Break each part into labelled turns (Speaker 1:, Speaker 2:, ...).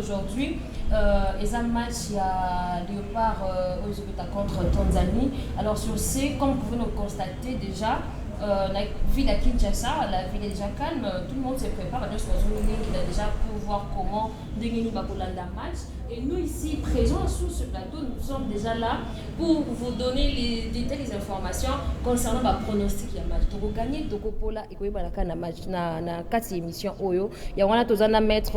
Speaker 1: aujourd'hui. Et un match, il y a Léopard contre Tanzanie. Alors sur C, comme vous pouvez le constater déjà, la ville à Kinshasa, la ville est déjà calme, tout le monde se prépare. Nous a déjà pour voir comment Ndengeni va la match. Et nous ici, présents sur ce plateau, nous sommes déjà là pour vous donner les détails, les informations concernant le pronostic du match. Donc, gagner Tokopola et Koyeba na match na 4 émissions Oyo. Il y a un autre maître,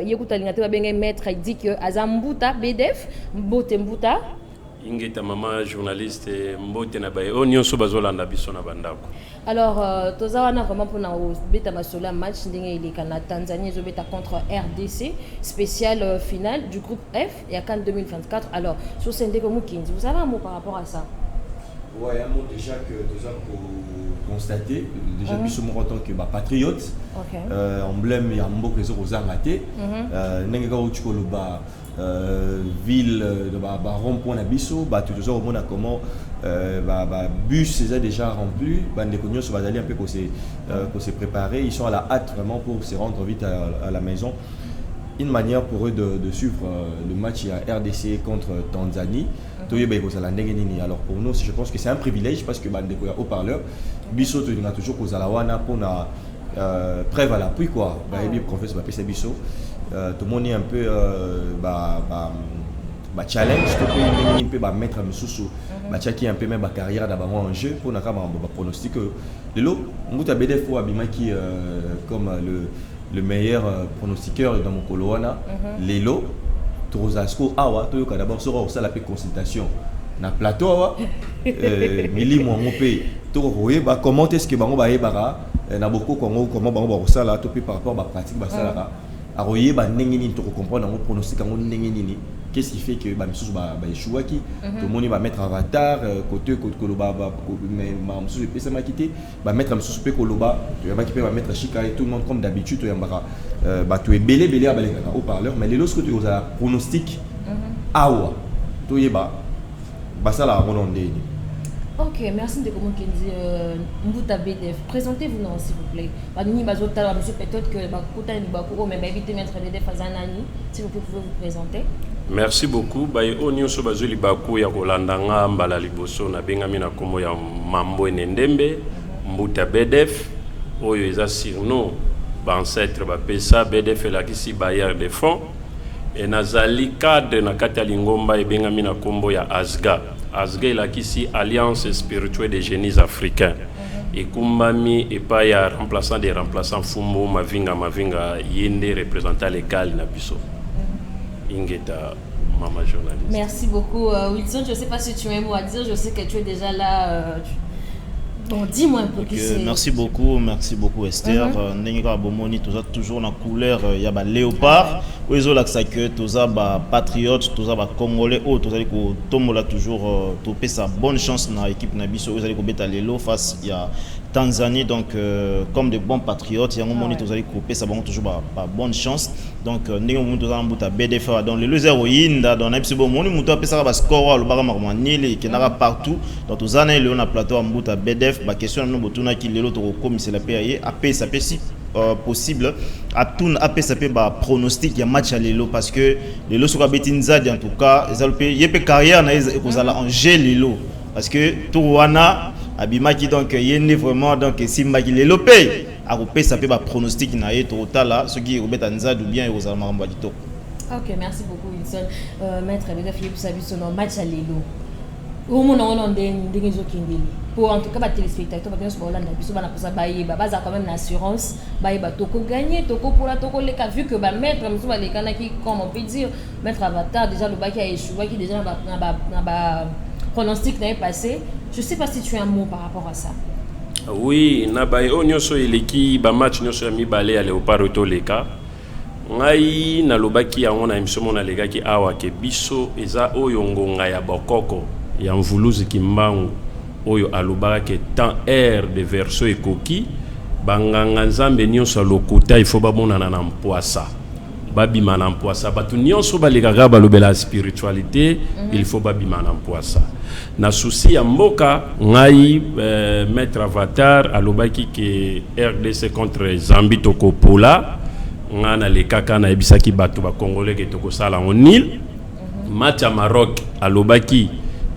Speaker 1: Yekuta Lingato Benge maître, il dit que Azambuta BDF, Mbote Mbuta.
Speaker 2: Ingeta mama journaliste Mbote na baye onyo so bazolanda biso na bandako.
Speaker 1: Alors tozawana vraiment pour na beta basola match ndenge il est na Tanzanie zo beta contre RDC spécial finale du groupe F et à CAN 2024. Alors sur Sendeko Mukinzi, vous avez un mot par rapport à ça?
Speaker 3: Ouais, un mot déjà que nous avons constaté déjà biso mo en tant que patriote. Emblème ya mboko les aux armatés. Nenga uchikolo ba ville de rond-point Nabiso, toujours au monde comment bus c'est déjà rempli, des cognos sont allés un peu pour se préparer, ils sont à la hâte vraiment pour se rendre vite à la maison. Une manière pour eux de suivre le match à RDC contre Tanzanie. Alors pour nous, je pense que c'est un privilège parce que haut-parleur, Biso tu as toujours aux alawana pour na preuve à l'appui quoi. Professeur Biso. Tout le monde est un peu challenge, tout le monde mettre un sous qui un peu même carrière d'abord en jeu pour n'a pronostic de l'eau. Mouta BDF Abimaki comme le meilleur pronostiqueur dans mon coloana, Lelo, Torosasco Awa, Toyoka d'abord sera au salle de consultation. Na plateau Awa, Mili Mouangopé, Toroye, comment est-ce que Bango Baebara, Naboko, comment Bango Barosala, topé par rapport à la pratique Basalara. Aroyer ba nengeni to comprendre en pronostic en nengeni qu'est-ce qui fait que ba misusu ba échouer qui tout le monde va mettre avatar côté koloba mais misusu pesa makité ba mettre misusu pe koloba tu va qui peut va mettre chika et tout le monde comme d'habitude to yambara ba tu es belé à balé au parleur mais les lorsque tu as pronostic awa to yeba ba ça la ronde.
Speaker 1: Ok, merci de comment Kenzi Mbuta BDF. Présentez-vous non s'il vous plaît. Badini bazota monsieur peut-être que bakuta ni bakuro mais éviter mettre BDF azanani si vous pouvez vous présenter.
Speaker 2: Merci beaucoup. Baye onyo so bazoli baku ya kolandanga mbala liboso na bengami na kombo ya Mambo Ndembe Mbuta BDF oyo eza surnom ba ancêtre ba pesa BDF la kisi bailleur de fonds et nazali cadre na kati lingomba e bengami na kombo ya Asga. Asga la kisi Alliance spirituelle des génies africains. Et Kumbami et pas ya remplaçant des remplaçants Fumbo Mavinga yende représentant légal na biso. Ingeta mama journaliste.
Speaker 1: Merci beaucoup Wilson, je sais pas si tu as un mot à dire, je sais que tu es déjà là. Bon, dis-moi un peu
Speaker 4: Merci beaucoup Esther. Nenga bomoni toujours na couleur ya ba léopard. Ozo la que toza ba patriote, toza ba congolais o toza ko tomola toujours topé sa bonne chance na équipe na biso ozo ko beta lelo face ya Tanzanie donc comme de bons patriotes ya moni toza ko pesa bango toujours ba bonne chance. Donc nenga moni toza mbuta BDF donc le 0 yinda donc na biso bomoni muto pesa ba score lo baga marmanile qui nara partout. Donc toza na le na plateau mbuta BDF ba question no botuna ki lelo to ko commissaire la paye AP ça peut si possible à tout APSP ba pronostic ya match à lelo parce que lelo soka betinza en tout cas ezalpe yep carrière na ekozala en jeu lelo parce que tout wana abimaki donc yene vraiment donc simba ki lelo pe a APSP ba pronostic na ye to tala ce qui obeta nzadu bien ekozala maramba dito.
Speaker 1: OK, merci beaucoup Wilson. Maître Bega Philippe Sabi son match à lelo. Au monde on ndenge zo kindeli. Pour en tout cas les téléspectateurs parce que Hollande biso bana posa baye baza quand même l'assurance baye ba toko gagner toko pour la toko les cas vu que ba mettre musu ba les kana qui comme on peut dire mettre avatar déjà le baki a échoué qui déjà ba pronostic n'avait passé. Je sais pas si tu as un mot par rapport à ça.
Speaker 2: Oui, na baye onyoso eleki ba match nyoso ya mibale ya Léopard to leka. Ngai na lobaki ya ngona imsomo na lega ki awa ke biso eza oyo ngonga ya bokoko ya mvuluzi kimbangu oyo alobaka ke temps air de verso ekoki banganga nzambe nyonso lokuta il faut babonana na mpoasa babima na mpoasa batu nyonso balekaka balobela spiritualité il faut babima na mpoasa na souci ya mboka ngai maître avatar alobaki ke RDC contre Zambie tokopola ngana le kaka na ebisaki bato ba congolais ke toko sala en Nil match à Maroc alobaki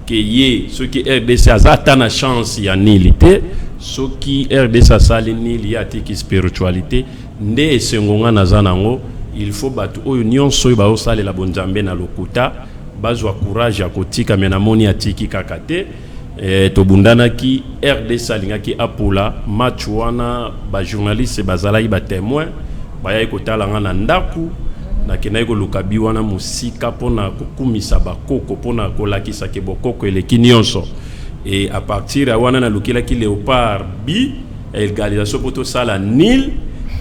Speaker 2: que ye ceux qui RDC azata na chance ya nilité ceux qui RDC sali nil ya tiki spiritualité nde esengonga na zanango il faut batu oyo nyonso ba osale la bonzambe na lokuta bazwa courage ya kotika mena moni atiki kakate tobundana ki RDC alingaki apula match wana ba journaliste bazalaki ba témoin baya kotala nga na ndaku na kenai ko lukabi wana musika pona kokumisa bakoko pona kolakisa ke bokoko eleki nyonso et à partir ya wana na lukila ki léopard bi égalisation poto sala nil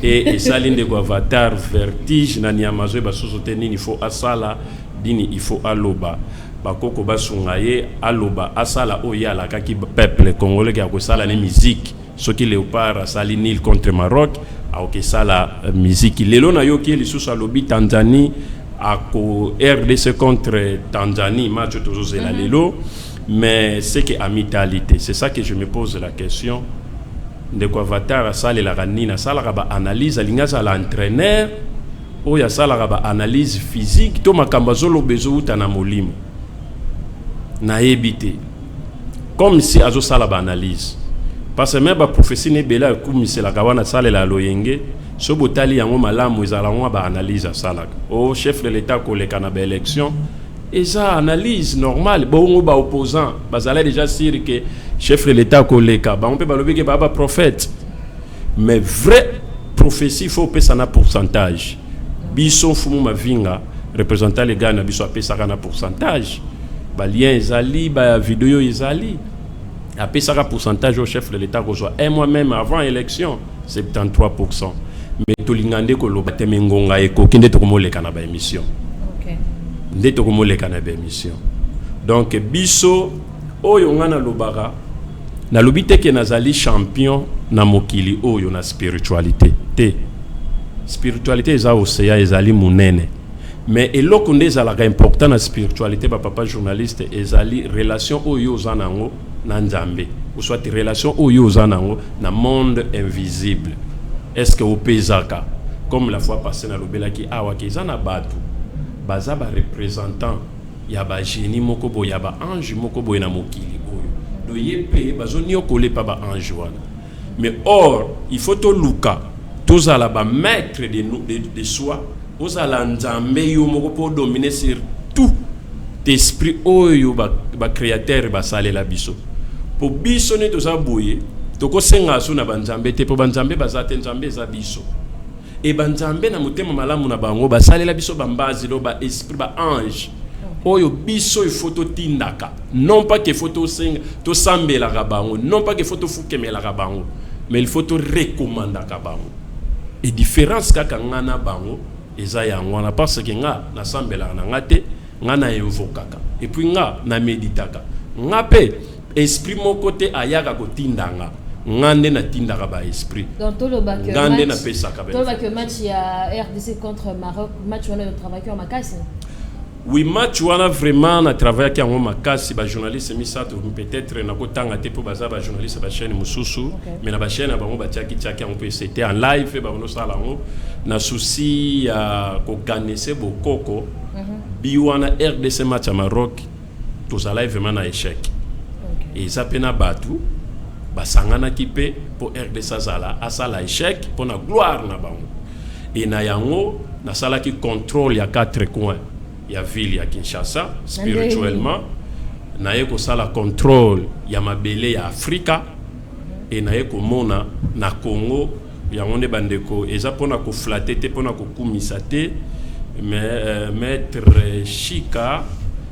Speaker 2: et salinde ko avatar vertige na nyamazo ba sosote nini il faut asala dini il faut aloba bakoko basungaye aloba asala oyala kaki peuple congolais ya ko sala ne musique soki léopard asali nil contre Maroc aoke sala musique lelo na yoki lisusu alobi Tanzanie ako RDC contre Tanzanie match toujours la lelo mais c'est que amitalité c'est ça que je me pose la question de quoi avatar asala la ranina sala ba analyse alingaza la entraîneur o ya sala ba analyse physique to makambazolo bezo uta na molimo na ebité comme si azo sala ba analyse parce que même ba prophétie ne bela comme c'est la kawana sala la loyenge so botali yango malamu ezala ngwa ba analyse sala au chef de l'état ko le kana ba élection et ça analyse normale bon ba opposant bazala déjà sûr que chef de l'état ko le ka ba on peut balobi que ba prophète mais vrai prophétie faut pesa na pourcentage biso fumu mavinga représentant les gars na biso pesa na pourcentage ba lien ezali ba vidéo ezali a pesa pourcentage au chef de l'état ko soit et moi-même avant élection 73%. Mais to lingande ko loba temengonga eko kinde to ko moleka na ba émission. OK. Nde to ko moleka na ba émission. Donc biso oyo ngana lobara na lobite ke nazali champion na mokili oyo na spiritualité. Te. Spiritualité eza océan ezali munene. Mais eloko nde ezalaka important na spiritualité ba papa journaliste ezali relation oyo zanango na nzambe ou soit relation oyo zanango na monde invisible. Est-ce que au pezaka comme la fois passée na lobela ki awa ki zana batu baza ba représentant ya ba génie moko bo ya ba ange moko bo na mokili oyo do yepe bazoni okole pa ba ange wana mais or il faut to luka tozala ba maître de soi ozala nzambe yo moko po dominer sur tout esprit oyo ba créateur ba salela biso po biso ne toza boye toko senga so na banzambe te po banzambe bazate nzambe za biso e banzambe na motema malamu na bango ba salela biso bambazi lo ba esprit ba ange oyo biso il faut to tindaka non pas que faut to senga to sambela ka bango non pas que faut to fukemela ka bango mais il faut to recommander ka bango et différence kaka ngana bango eza ya ngwana parce que nga na sambela na ngate nga na invokaka et puis nga na meditaka nga pe esprit mon côté ayaka ko tindanga ngande na tindaka ba esprit
Speaker 1: dans tout le bac
Speaker 2: ngande na pesa ka ba
Speaker 1: tout le bac match il y a RDC contre Maroc match on a travaillé en makasi
Speaker 2: oui match wana vraiment na travaillé en makasi ba journaliste misato peut-être na ko tanga te po baza ba journaliste ba chaîne mususu mais na ba chaîne ba mo ba tiaki on peut c'était en live ba no sala ngo na souci ya ko gagner bokoko bi wana RDC match à Maroc to sala vraiment na échec et ça pena batu basangana kipe pour RDC sala asala échec pour na gloire na bango et na yango na sala ki contrôle ya 4 coins ya ville ya Kinshasa spirituellement na yeko sala contrôle ya mabele ya Afrika et na yeko mona na Congo ya onde bandeko eza pona ko flatter te pona ko kumisa te mais maître Chika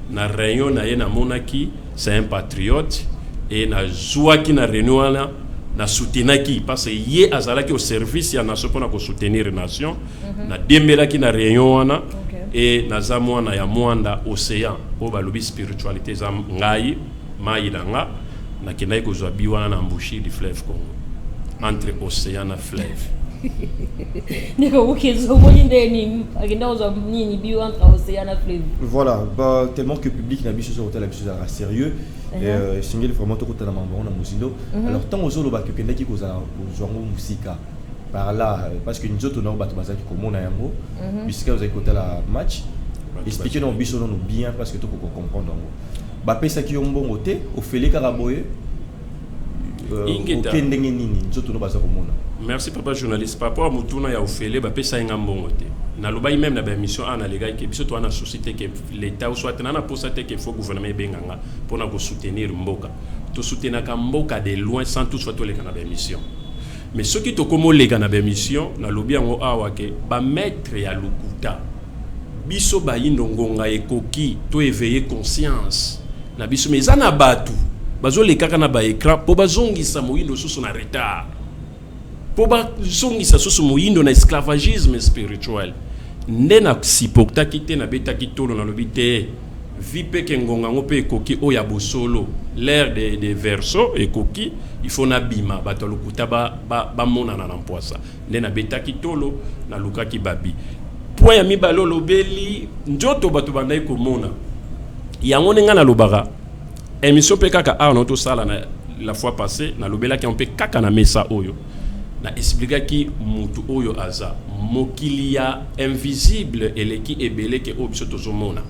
Speaker 2: na réunion na ye na monaki c'est un patriote et na zuaki na réunion na soutenaki parce que yé azalaki au service ya nation pona ko soutenir nation na dembelaki na réunion wana et na zamwana ya mwanda océan po balobi spiritualité za ngai mai danga na kinai ko zwa biwana na mbushi du fleuve Congo entre océan na fleuve
Speaker 3: voilà bah tellement que public na biso sur hôtel la biso à sérieux et single vraiment to kota na mambo na musindo alors tant aux oloba que kendaki ko za ko zwango musika par là parce que nous autres on a battu bazaki comme on a yango puisque vous avez côté la match expliquer nos biso non bien parce que tout pour comprendre ba pesa ki yombo ngote au fele karaboye OK ndenge nini nous autres on baza komona.
Speaker 2: Merci papa journaliste par rapport à mutuna ya ofele ba pesa nga mbongote na lobai même na ba émission ana les gars que biso to ana société que l'état ou soit na posate que faut gouvernement benganga pour na ko soutenir mboka to soutenir ka mboka de loin sans toutefois to les kana ba émission mais ceux qui to komo les kana ba émission na lobi ngo awa ke ba maître ya lukuta biso ba yindo ngonga ekoki to éveiller conscience na biso mais ana batu bazo le kaka na ba écran po bazongisa moyindo susu na retard po bazongisa susu moyindo na esclavagisme spirituel ndena sipokta kite na beta kitolo na lobite vipe ke ngonga ngope ekoki oya bosolo l'air des versos ekoki il faut na bima bato lokuta ba monana na mpoasa ndena beta kitolo na luka ki babi point ya mibalo lobeli njoto bato bandai komona yango nenga na lobaka émission pe kaka a on to sala na la fois passée na lobela ki on pe kaka na mesa oyo na expliquer ki mutu oyo aza mokilia invisible eleki ebele ke obiso tozomona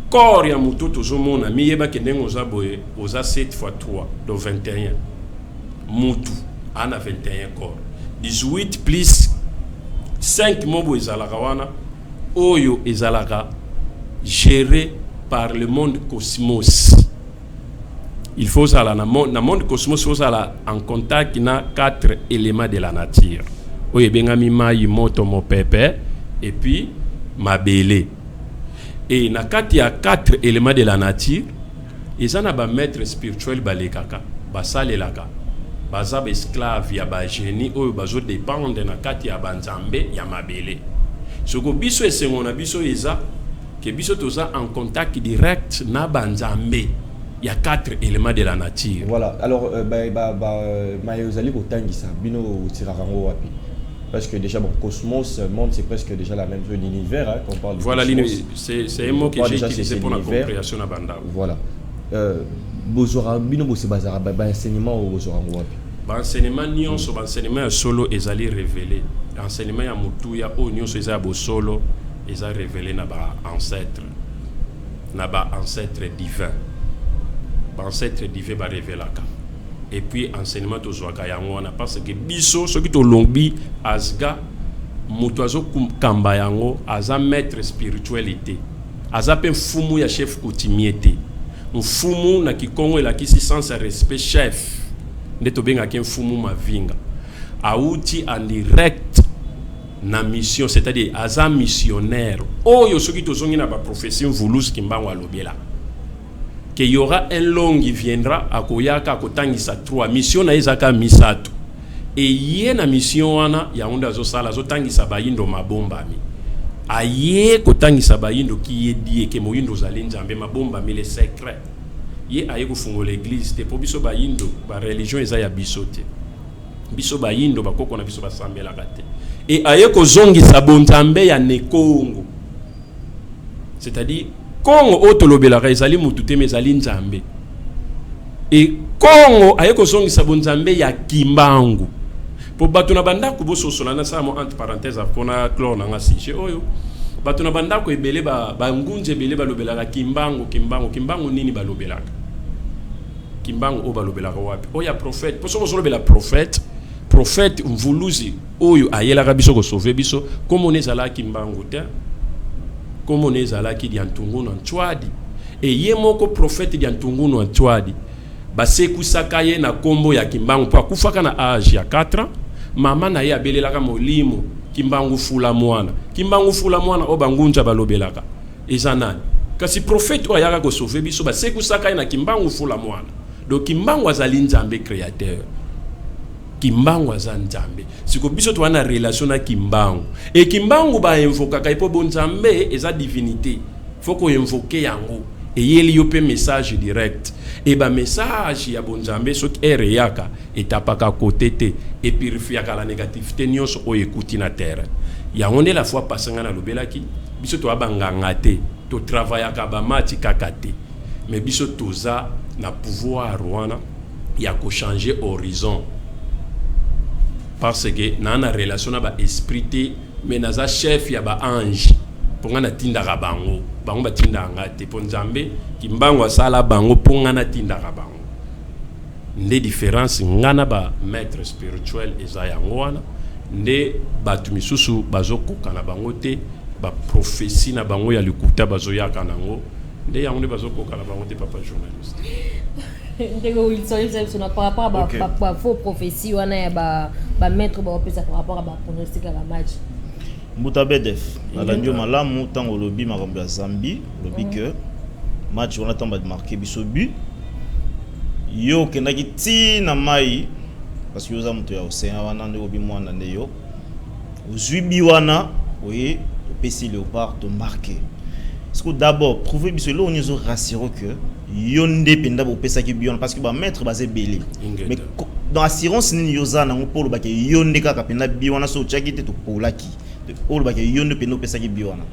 Speaker 2: corps ya mutu tozomona miyeba ke ndengo za boye oza 7 x 3 donc 21 mutu ana 21 corps 18 plus 5 mobo ezalaka wana oyo ezalaka géré par le monde cosmos. Il faut ça là dans le monde cosmos, il faut ça là en contact na 4 éléments de la nature. Oye bengami mai moto mo pepe et puis mabele. Et na kati ya 4 éléments de la nature, ils en a ba maître spirituel balekaka, basalelaka. Baza ba esclave ya ba génie oyo bazo dépendre na kati ya banzambe ya mabele. Soko biso esengona biso eza que biso toza en contact direct na banzambe. Il y a 4 éléments de la nature.
Speaker 3: Voilà. Alors, Mayozali Botangisa, Bino Tirarango Wapi. Parce que déjà, bon, cosmos, monde, c'est presque déjà la même chose, l'univers, hein, quand on parle de
Speaker 2: voilà, c'est un mot que j'ai utilisé pour la compréhension à Banda.
Speaker 3: Voilà. Bozora, Bino Bossebazara, enseignement au Bozorango Wapi.
Speaker 2: Enseignement, Nyon, sur enseignement solo, ils allaient révéler. Enseignement, à Moutouya, au Nyon, c'est à solo, ils allaient révéler naba ancêtre divin. Ancêtre divin va révéler et puis enseignement to zoaka yango na parce que biso soki to longbi asga mutoazo kamba yango aza maître spiritualité aza pe fumu ya chef coutumier mfumu na kikongo la kisi sans respect chef ndeto benga ke mfumu mavinga auti en direct na mission c'est-à-dire aza missionnaire oyo soki to zongi na ba profession voulous kimbango alobela qu'il y aura un long qui viendra à Koyaka Kotangisa 3 mission na ezaka misato et yé na mission wana ya onda zo sala zo tangisa bayindo mabomba mi aye kotangisa bayindo ki yedie ke moyindo zalinja mbe mabomba mi les secrets yé aye ko fungo l'église te po biso bayindo ba religion eza ya bisote biso bayindo bakoko na biso basambela kate et aye ko zongisa bonzambe ya nekongo c'est-à-dire Kongo otolobelaka ezali mutute mezali nzambe et Kongo ayeko zongi sabonzambe ya kimbangu po bato na bandako bososola na samo entre parenthèses apona clore na ngasi oyo bato na bandako ebele ba ngunje ebele balobelaka kimbangu nini balobelaka kimbangu o balobelaka wapi oya prophète po soko solobela prophète mvuluzi oyo ayelaka biso ko sauver biso comme on ezala kimbangu te comme on est allé qui dit Antungunu Antwadi et yemoko prophète dit Antungunu Antwadi base kusakaye na kombo ya kimbangu kwa kufaka na âge ya 4 ans mama na ye abelelaka molimo kimbangu fula mwana obangunja balobelaka ezanani kasi prophète oyaka ko sauver biso base kusakaye na kimbangu fula mwana donc kimbangu azali nzambe créateur kimbangu aza nzambe siko biso to wana relation na kimbangu et kimbangu ba invoka ka ipo bonzambe eza divinité faut ko invoquer yango et yeli yo pe message direct et ba message ya bonzambe so ere yaka etapaka côté te et purifier la négativité nyonso o écouter na terre ya onde la fois passanga na lobelaki biso to abanganga te to travailler ka ba mati kakate mais biso toza na pouvoir wana ya ko changer horizon parce que na na relation na ba esprit mais na za chef ya ba ange pour nga na tindaka bango bango batindanga te po nzambe kimbango asala bango pour nga na tindaka bango nde différence ngana ba maître spirituel eza yango wana nde batu misusu bazokoka na bango te ba prophétie na bango ya likuta bazoyaka nango nde yango nde bazokoka na bango te papa journaliste
Speaker 1: ndenge Wilson na par rapport à faux prophétie wana ya ba maître ba opesa par rapport à ba pronostic ya match
Speaker 4: Mbuta BDF nalandio malamu tango lobi makambo ya Zambie lobi que match on attend ba marquer biso but yo kendaki ti na mai parce que yoza muto ya océan wana ndeko bi mwana nde yo uzwi wana oui opesi léopard to marquer est-ce que d'abord prouver biso lo on nous rassurer que yo nde penda bo pesa ki biona parce que ba maître basé belé mais dans assurance ni yoza na ngopolo ba ke yo nde kaka penda biona so chaki te to polaki o ba ke yo nde penda pesa ki biona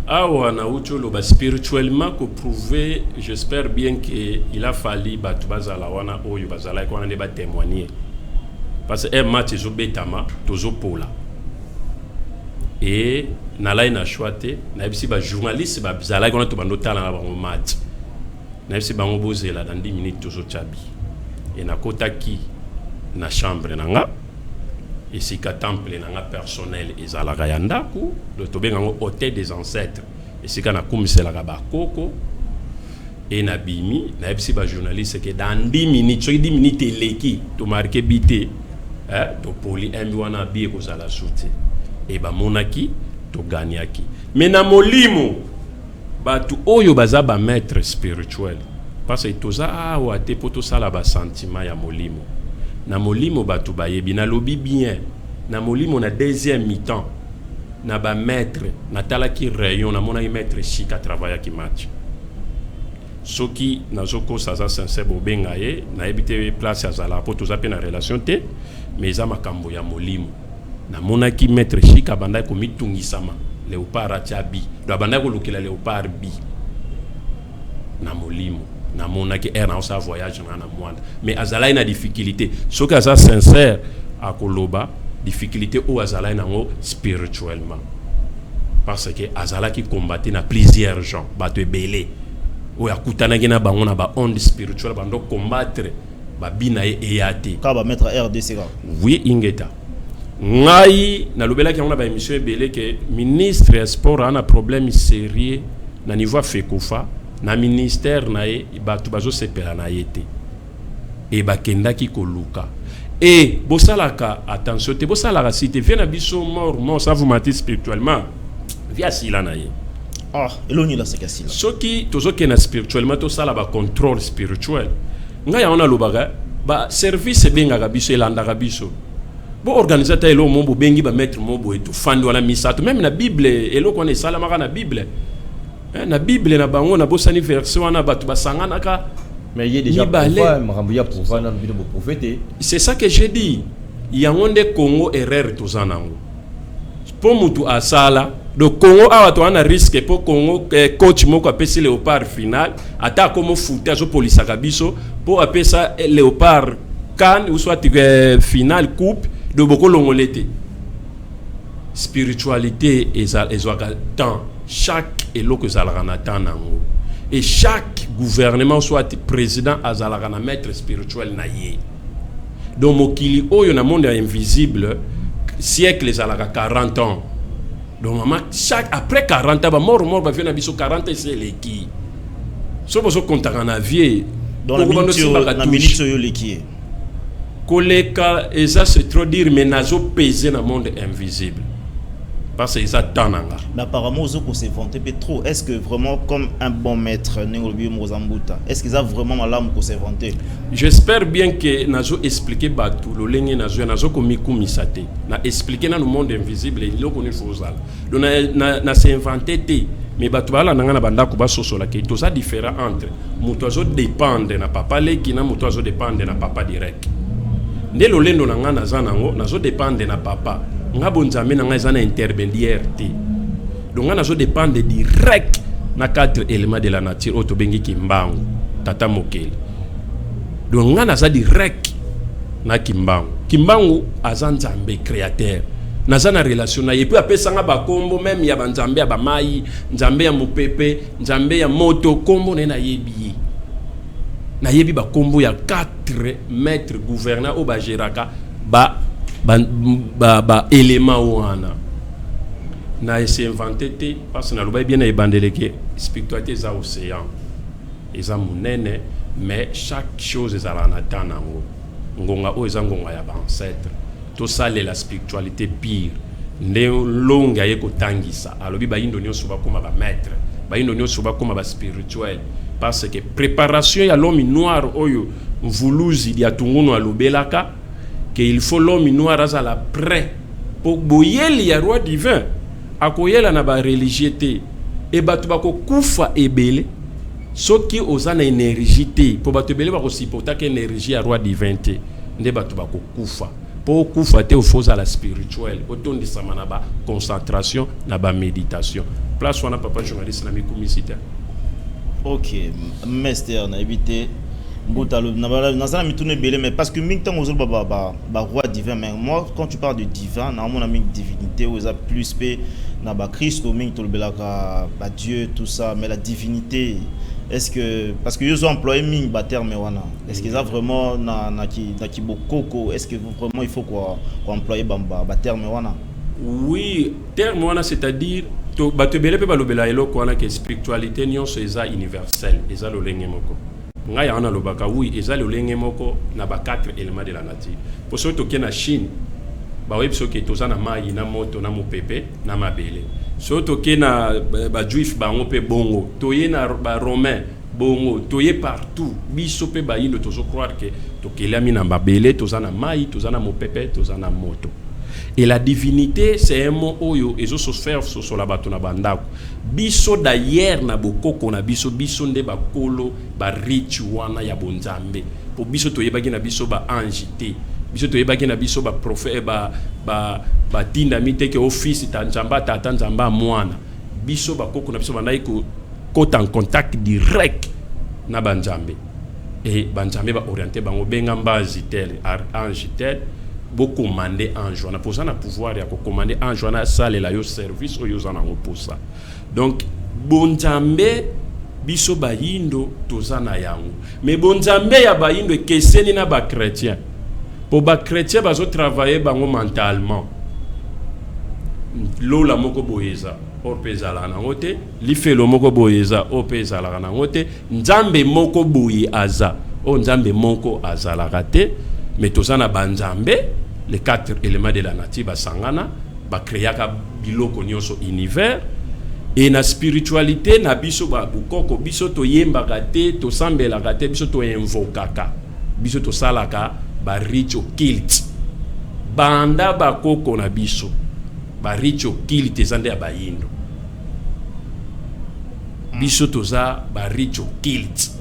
Speaker 2: awa na ucholo ba spirituellement ko prouver j'espère bien que il a fallu batu bazala wana oyo bazala ko wana ba témoigner parce que un match zo betama tozo pola et na la ina choité na bisi ba journaliste ba bazala ko na to bando tala na ba match na bisi ba ngobozela dans 10 minutes tozo chabi et na kotaki na chambre nanga et si ka temple nanga personnel ezalaka ya ndaku do to benga hôtel des ancêtres et si kana kumisela ka ba koko et na bimi na bisi ba journaliste que dans 10 minutes so 10 minutes eleki to marquer bité to poli embi wana bi ko sala souté et ba monaki to gagnaki mais na molimo batu oyo baza ba maître spirituel parce que toza wa te poto sala ba sentiment ya molimo na molimo batu bayebi na lobi bien na molimo na deuxième mi-temps na ba maître na talaki rayon na mona maître chic à travailler qui match soki nazoko saza sincère bobenga ye na ebité place ya zala po toza pe na relation te mais za makambo ya molimo na mona ki maître chic abanda ko mitungisama léopard achabi do abanda ko lukela léopard bi na molimo na monaki na osa voyage na mwanda mais azala ina difficulté soki aza sincère akoloba difficulté ou azala nango spirituellement parce que azala ki combattre na plusieurs gens bato ebele ou akutana gina bango na ba onde spirituel bando combattre ba bina eyate
Speaker 4: ka ba mettre RDC ka
Speaker 2: oui ingeta ngai na lobela ki on a ba émission ebele que ministre sport a un problème sérieux na niveau fekofa na ministère na ye batu bazo sepela na yete e bakendaki koluka et bosalaka attention te bosalaka si te vient na biso mort ça vous mate spirituellement via sila na ye
Speaker 4: eloni la sekasila
Speaker 2: soki tozoke na spirituellement to sala ba contrôle spirituel nga ya ona lobaga ba service bengaka biso elandaka biso bo organisateur elo mombo bengi ba maître mombo etu fandi wana misato même na bible elo kona esalamaka na bible na bible na bango na bosani verset wana batu basangana ka
Speaker 3: mais il y a déjà prophète
Speaker 2: c'est ça que j'ai dit yangonde Congo erreur tozanango pour mutu asala do Congo awa to ana risque pour Congo coach moko apesi léopard final ata comme foot azo polisa kabiso pour apesa léopard kan ou soit final coupe de boko longolete spiritualité ezwaka temps chaque eloko ezalaka na temps nango et chaque gouvernement soit président azalaka na maître spirituel na ye donc mokili oyo na monde invisible siècle ezalaka 40 ans donc chaque après 40 ans ba mort ba vient biso 40 c'est leki so bozo kontaka na vie
Speaker 4: dans la minute yo leki
Speaker 2: koleka eza c'est trop dire mais nazo peser na monde invisible parce que ça tananga
Speaker 4: mais apparemment aux autres se vanter trop est-ce que vraiment comme un bon maître Nengolobi Mozambuta est-ce qu'ils a vraiment malam ko se vanter
Speaker 2: j'espère bien que nazo expliquer batu lolenge nazo komiku misate na expliquer na le monde invisible lo koni fozala donc na se inventer te mais batu bala nanga na banda ko ba sosola ke to ça différent entre muto azo dépendre na papa leki na muto azo dépendre na papa direct ndé lolendo nanga na zanango nazo dépendre na papa nga bonzambe na nga ezana intermédiaire te donc nga nazo dépendre direct na 4 éléments de la nature auto bengi kimbangu tata mokeli donc nga naza direct na kimbangu Kimbangu aza nzambe créateur naza na relation na ye puis apesanga bakombo même ya banzambe ya bamai nzambe ya mopepe nzambe ya moto kombo na yebi na yebi bakombo ya 4 maîtres gouverneurs au bageraka ba élément wana na essayer inventé te parce que na loba bien na ebandeleke spiritualité za océan eza munene mais chaque chose ezala na temps nango ngonga o eza ngonga ya ba ancêtre to sale la spiritualité pire nde longa ye kotangisa alobi ba indo nyonso bakoma ba maître ba indo nyonso bakoma ba spirituel parce que préparation ya l'homme noir oyo mvuluzi dia tunguno alobelaka que il faut l'homme noir azala prêt pour boyeli ya roi divin akoyela na ba religieuté et batu bako kufa ebele soki oza na énergie te po batu ebele bako supporta que énergie ya roi divin te nde batu bako kufa po kufa te ofoza la spirituel otondisa na ba concentration na ba méditation place wana papa journaliste na mikumisita.
Speaker 4: Ok, Mester na évité Boutalo na mitune belé mais parce que ming temps ozol ba roi divin mais moi quand tu parles de divin na mon ami divinité ou ça plus p na ba Christ ou ming tolbelaka ba Dieu tout ça mais la divinité est-ce que parce que ils ont employé ming ba terme wana est-ce que ça vraiment na ki bokoko est-ce que vraiment il faut quoi employer ba terme wana?
Speaker 2: Oui, terme wana c'est-à-dire to bato belé pe balobela eloko wana que spiritualité nyonso eza universelle eza lolenge moko ngai ana lobaka oui eza lolenge moko na ba 4 éléments de la nature pour ceux qui na Chine ba web so ke toza na mai na moto na mopepe na mabele so to ke na ba juif bango pe bongo toye na ba romain bongo toye partout biso pe ba indo tozo croire que to kelami na mabele toza na mai toza na mopepe toza na moto. Et la divinité, c'est un mot oyo et zo sphère sur la bato na bandako. Biso d'ailleurs na bokoko na biso nde ba kolo ba rich wana ya bonzambe. Po biso to yebaki na biso ba anjité. Biso to yebaki na biso ba prophète ba tinda mite ke office ta nzamba ta nzamba mwana. Biso ba koko na biso bandai ko kota en contact direct na banzambe. Et banzambe ba orienté bango benga mbazi tel ange tel. Beaucoup commandé ange on a posé un pouvoir ya commander ange on a salé la yo service o yo zana oposa donc bonzambe biso bayindo tozana yango mais bonzambe ya bayindo ekeseni na ba chrétien pour ba chrétien bazo travailler bango mentalement lola moko boyeza or pezala na ngote lifelo moko boyeza o pezala na ngote nzambe moko boyi aza o nzambe moko azala raté. Mais tous en banzambe les 4 éléments de la nature basangana ba créaka biloko nyonso univers et na spiritualité na biso ba bukoko biso to yemba gate to sambela gate biso to invokaka biso to salaka ba ritual cult banda ba koko na biso ba ritual cult zande ya bayindo biso to za ba ritual cult.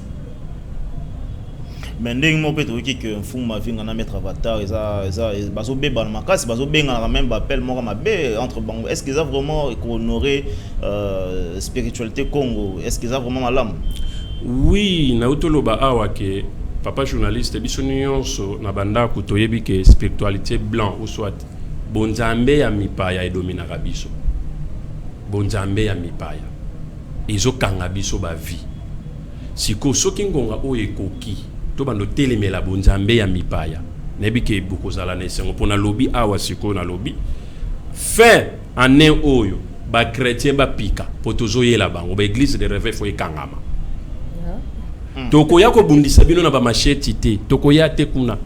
Speaker 4: Mais ndenge mo peut que mfuma vinga na mettre avatar eza bazo beba na makasi bazo benga même appel moko mabe entre bango est-ce que ça vraiment honorer spiritualité Congo est-ce que ça vraiment malam?
Speaker 2: Oui na utoloba awa ke papa journaliste biso nyonso na banda ko toyebi ke spiritualité blanc ou soit bonzambe ya mipaya e dominaka biso bonzambe ya mipaya ezo kanga biso ba vie siko soki ngonga o ekoki to bando telemela bonzambe ya mipaya nebi ke bukozala na esengo pona lobi awa siko na lobi fin année oyo ba chrétien ba pika potozo yela bango ba église de réveil fo ekangama toko ya ko bundisa bino na ba machete te toko ya te kuna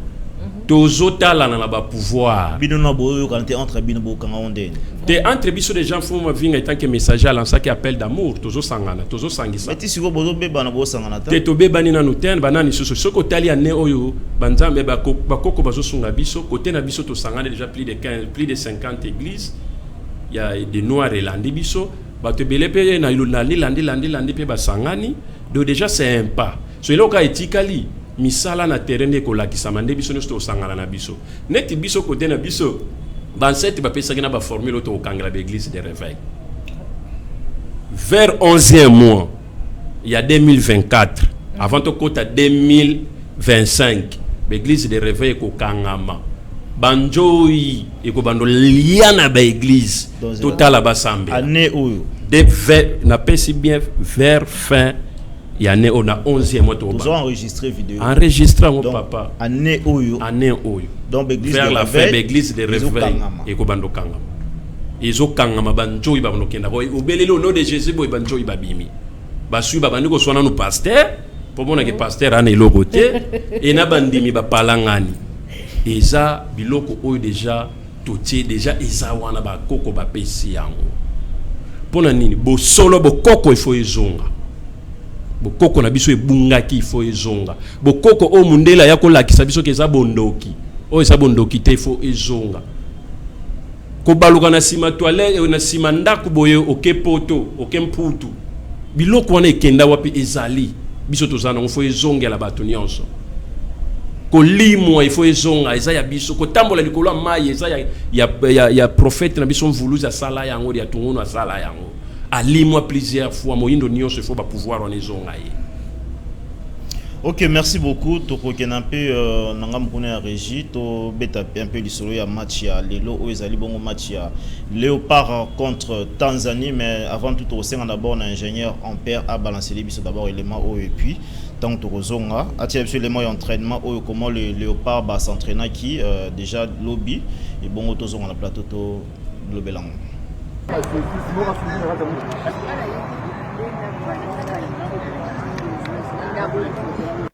Speaker 2: tozo tala na ba pouvoir
Speaker 4: bino na boyo quand entre bino bo kanga onde
Speaker 2: te entre biso des gens font ma vinga en tant que messager à lancer qui appelle d'amour tozo sangana tozo sangisa
Speaker 4: eti siko bozo beba na bo sangana ta
Speaker 2: te to beba ni na no ten banani soso soko tali ane oyo banzambe ba koko bazo sunga biso côté na biso to sangana déjà plus de 50 églises il y a des noirs et landi biso ba te bele pe na landi pe ba sangani donc déjà c'est un pas so eloka etikali misala na terrain de ko lakisa mande biso no sangana na biso neti biso côté na biso Bansete ba pesa na ba formule auto kangala l'église de réveil. Vers 11e mois, il y a 2024, avant to kota 2025, l'église de réveil ko kangama. banjoi ekobando liana ba église totala basambe
Speaker 4: année oyo
Speaker 2: de na pesi bien vers fin ya année on a 11e mois to
Speaker 4: vous enregistré vidéo
Speaker 2: enregistré mon papa
Speaker 4: année oyo
Speaker 2: donc église vers la fin église de réveil ekobando kangama izo kangama banjoi ba bonokenda boy obelelo no de Jésus boy banjoi babimi basu ba bandiko sona no pasteur pour mon que pasteur ane logote et na bandimi ba palangani eza biloko oyo déjà totie déjà eza wana ba koko ba pesi yango pona nini bo solo bo koko ifo ezonga bo koko na biso ebungaki ifo ezonga bo koko o mundela ya kolakisa biso keza bondoki o eza bondoki te ifo ezonga ko baluka na sima toilette na sima ndako boye oke poto oke mputu biloko wana ekenda wapi ezali biso tozana ifo ezongela bato nyonso kolimwa ifo ezonga eza ya biso kotambola likolo ya mai eza ya prophète na biso mvuluza sala yango ya tungono asala yango alimwa plusieurs fois moyindo nyonso il faut ba pouvoir on ezonga ye.
Speaker 4: Ok, merci beaucoup. Tokokena un peu nangam kuna régie to beta un peu lisolo ya match ya lelo o ezali bongo match ya Léopard contre Tanzanie, mais avant tout au sein d'abord un ingénieur en paire à balancer les biso d'abord élément o et puis tant que Rozonga a tiré absolument entraînement o comment le Léopard va s'entraîner qui déjà lobby et bongo tozonga na plateau to globelang.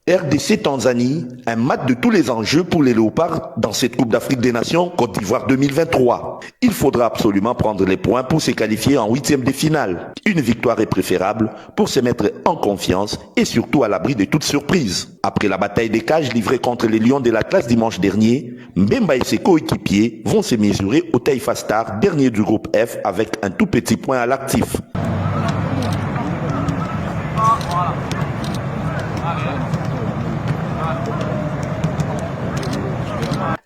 Speaker 5: RDC Tanzanie, un match de tous les enjeux pour les Léopards dans cette Coupe d'Afrique des Nations Côte d'Ivoire 2023. Il faudra absolument prendre les points pour se qualifier en 8e de finale. Une victoire est préférable pour se mettre en confiance et surtout à l'abri de toute surprise. Après la bataille des cages livrée contre les Lions de l'Atlas dimanche dernier, Mbemba et ses coéquipiers vont se mesurer au Taifa Star, dernier du groupe F, avec un tout petit point à l'actif.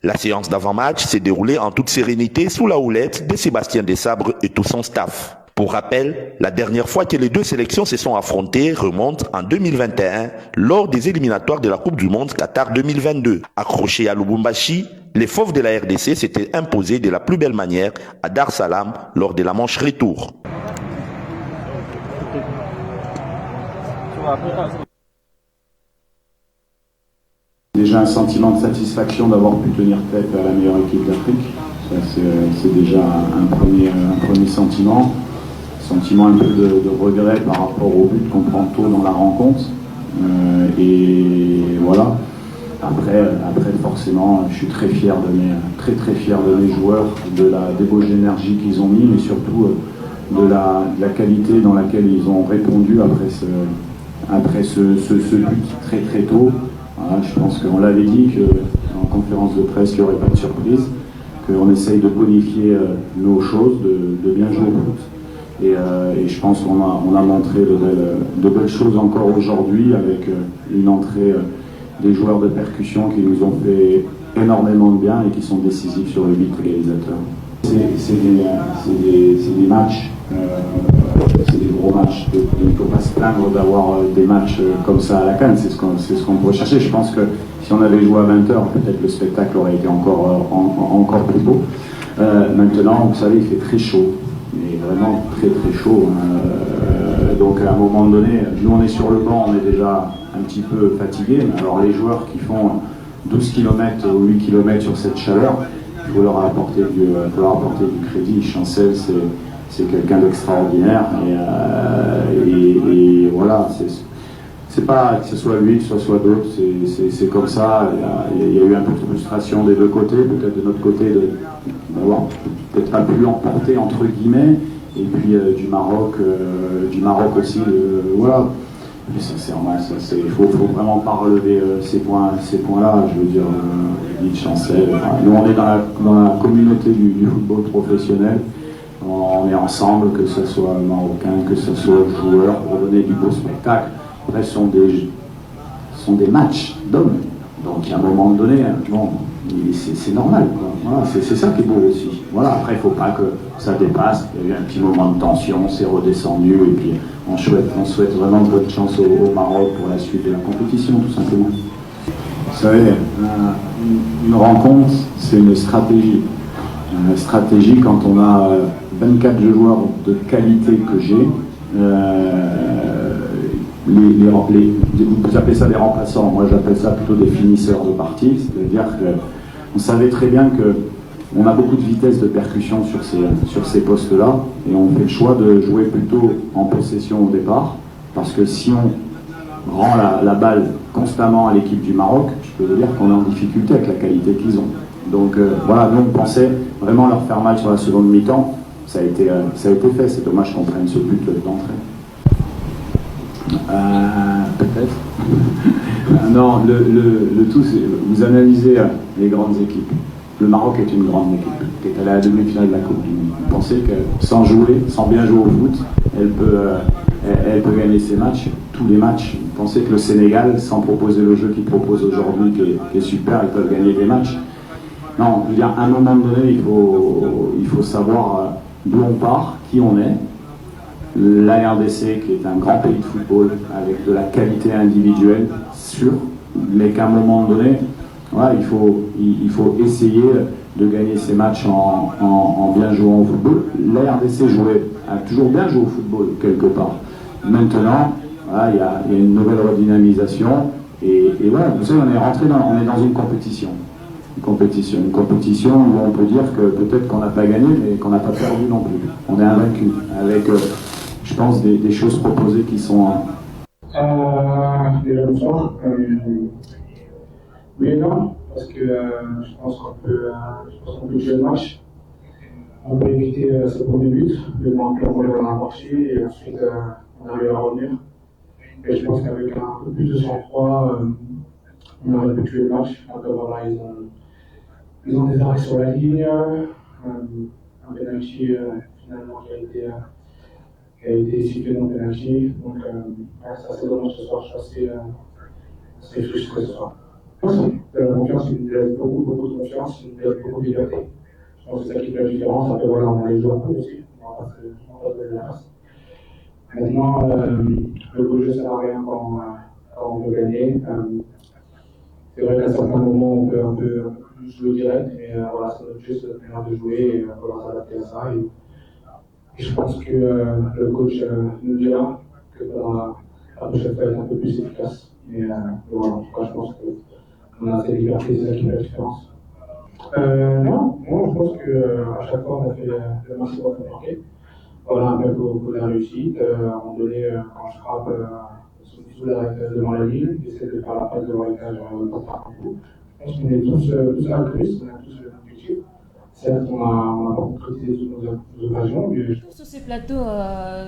Speaker 5: La séance d'avant-match s'est déroulée en toute sérénité sous la houlette de Sébastien Desabre et tout son staff. Pour rappel, la dernière fois que les deux sélections se sont affrontées remonte en 2021 lors des éliminatoires de la Coupe du Monde Qatar 2022. Accrochés à Lubumbashi, les fauves de la RDC s'étaient imposés de la plus belle manière à Dar Salam lors de la manche retour.
Speaker 6: Déjà un sentiment de satisfaction d'avoir pu tenir tête à la meilleure équipe d'Afrique. C'est déjà un premier sentiment. Sentiment un peu de regret par rapport au but qu'on prend tôt dans la rencontre. Et voilà. Après forcément, je suis très fier très fier de mes joueurs, de la débauche d'énergie qu'ils ont mis, mais surtout de la qualité dans laquelle ils ont répondu après ce but très tôt. Voilà, je pense qu'on l'avait dit en conférence de presse qu'il n'y aurait pas de surprise, qu'on essaye de bonifier nos choses, de bien jouer au foot. Et je pense qu'on a montré de belles choses encore aujourd'hui avec une entrée des joueurs de percussion qui nous ont fait énormément de bien et qui sont décisifs sur le but égalisateur. C'est des matchs, c'est des gros matchs. Il ne faut pas se plaindre d'avoir des matchs comme ça à la CAN, c'est ce qu'on peut rechercher. Je pense que si on avait joué à 20h, peut-être le spectacle aurait été encore plus beau. Maintenant, vous savez, il fait très chaud, mais vraiment très chaud. Donc à un moment donné, nous on est sur le banc, on est déjà un petit peu fatigué, mais alors les joueurs qui font 12 km ou 8 km sur cette chaleur, il faut leur apporter du crédit. Chancel, c'est quelqu'un d'extraordinaire et voilà, c'est pas que ce soit lui, que ce soit d'autres, c'est comme ça. Il y a eu un peu de frustration des deux côtés, peut-être de notre côté d'avoir peut-être pas pu l'emporter entre guillemets, et puis du Maroc aussi, voilà. C'est normal, il faut vraiment pas relever ces points-là. Je veux dire, Edith Chancel. Nous, on est dans la communauté du football professionnel. On est ensemble, que ce soit marocain, que ce soit joueur, pour donner du beau spectacle. Après, ce sont des matchs d'hommes. Donc, à un moment donné, bon, c'est normal. Voilà, c'est ça qui est beau aussi. Voilà, après, il ne faut pas que ça dépasse. Il y a eu un petit moment de tension, c'est redescendu. Et puis, on souhaite vraiment bonne chance au Maroc pour la suite de la compétition, tout simplement. Vous savez, une rencontre, c'est une stratégie. Une stratégie, quand on a 24 joueurs de qualité que j'ai, vous appelez ça des remplaçants, moi j'appelle ça plutôt des finisseurs de partie, c'est-à-dire qu'on savait très bien qu'on a beaucoup de vitesse de percussion sur ces postes-là, et on fait le choix de jouer plutôt en possession au départ, parce que si on rend la balle constamment à l'équipe du Maroc, je peux vous dire qu'on est en difficulté avec la qualité qu'ils ont. Donc voilà, nous on pensait vraiment leur faire mal sur la seconde mi-temps, ça a été fait, c'est dommage qu'on prenne ce but d'entrée. Peut-être. Non, le tout, c'est vous analysez les grandes équipes. Le Maroc est une grande équipe qui est allée à la demi-finale de la Coupe du Monde. Vous pensez que sans bien jouer au foot, elle peut gagner ses matchs, tous les matchs. Vous pensez que le Sénégal, sans proposer le jeu qu'il propose aujourd'hui, qui est super, ils peuvent gagner des matchs. Non, je veux dire, à un moment donné, il faut savoir d'où on part, qui on est. La RDC, qui est un grand pays de football, avec de la qualité individuelle, sûre, mais qu'à un moment donné, voilà, il faut essayer de gagner ces matchs en bien jouant au football. La RDC a toujours bien joué au football, quelque part. Maintenant, voilà, il y a une nouvelle redynamisation, et voilà, vous savez, on est dans une compétition. Une compétition où on peut dire que peut-être qu'on n'a pas gagné, mais qu'on n'a pas perdu non plus. On est invaincu, avec, je pense, des choses proposées qui sont...
Speaker 7: Déjà bonsoir. Oui et non, parce que je pense qu'on peut jouer le match. On peut éviter ce premier but, le manque de on a marché, et ensuite on arrive à revenir. Et je pense qu'avec un peu plus de sang-froid, on aurait pu tuer le match. Donc voilà, ils ont des arrêts sur la ligne, un penalty finalement qui a été sifflé dans le penalty. Donc c'est assez dommage ce soir, je suis assez frustré ce soir. La confiance, il nous laisse beaucoup de confiance, il nous laisse beaucoup de liberté. Je pense que c'est ça qui fait la différence. Après voilà, on a les joueurs pour aussi, on va pas se donner la face. Maintenant, le beau jeu, ça n'a rien quand on veut gagner. C'est vrai qu'à certains moments, on peut un peu plus jouer direct, mais voilà, c'est notre jeu, c'est notre manière de jouer, et on va s'adapter à ça. Et je pense que le coach nous dira que la prochaine fois, être un peu plus efficace. Mais voilà, en tout cas, je pense qu'on a cette liberté, c'est ça qui fait la différence. Non, moi je pense qu'à chaque fois, on a fait le maximum pour marquer. Voilà un peu pour la réussite. À un moment donné, quand je frappe, sous devant la ligne, j'essaie de faire la passe devant les cages pour faire un coup. Je pense qu'on est tous altruistes, on a tous le même objectif. Certes, on a pas concrétisé toutes nos occasions.
Speaker 1: Sur ce plateau,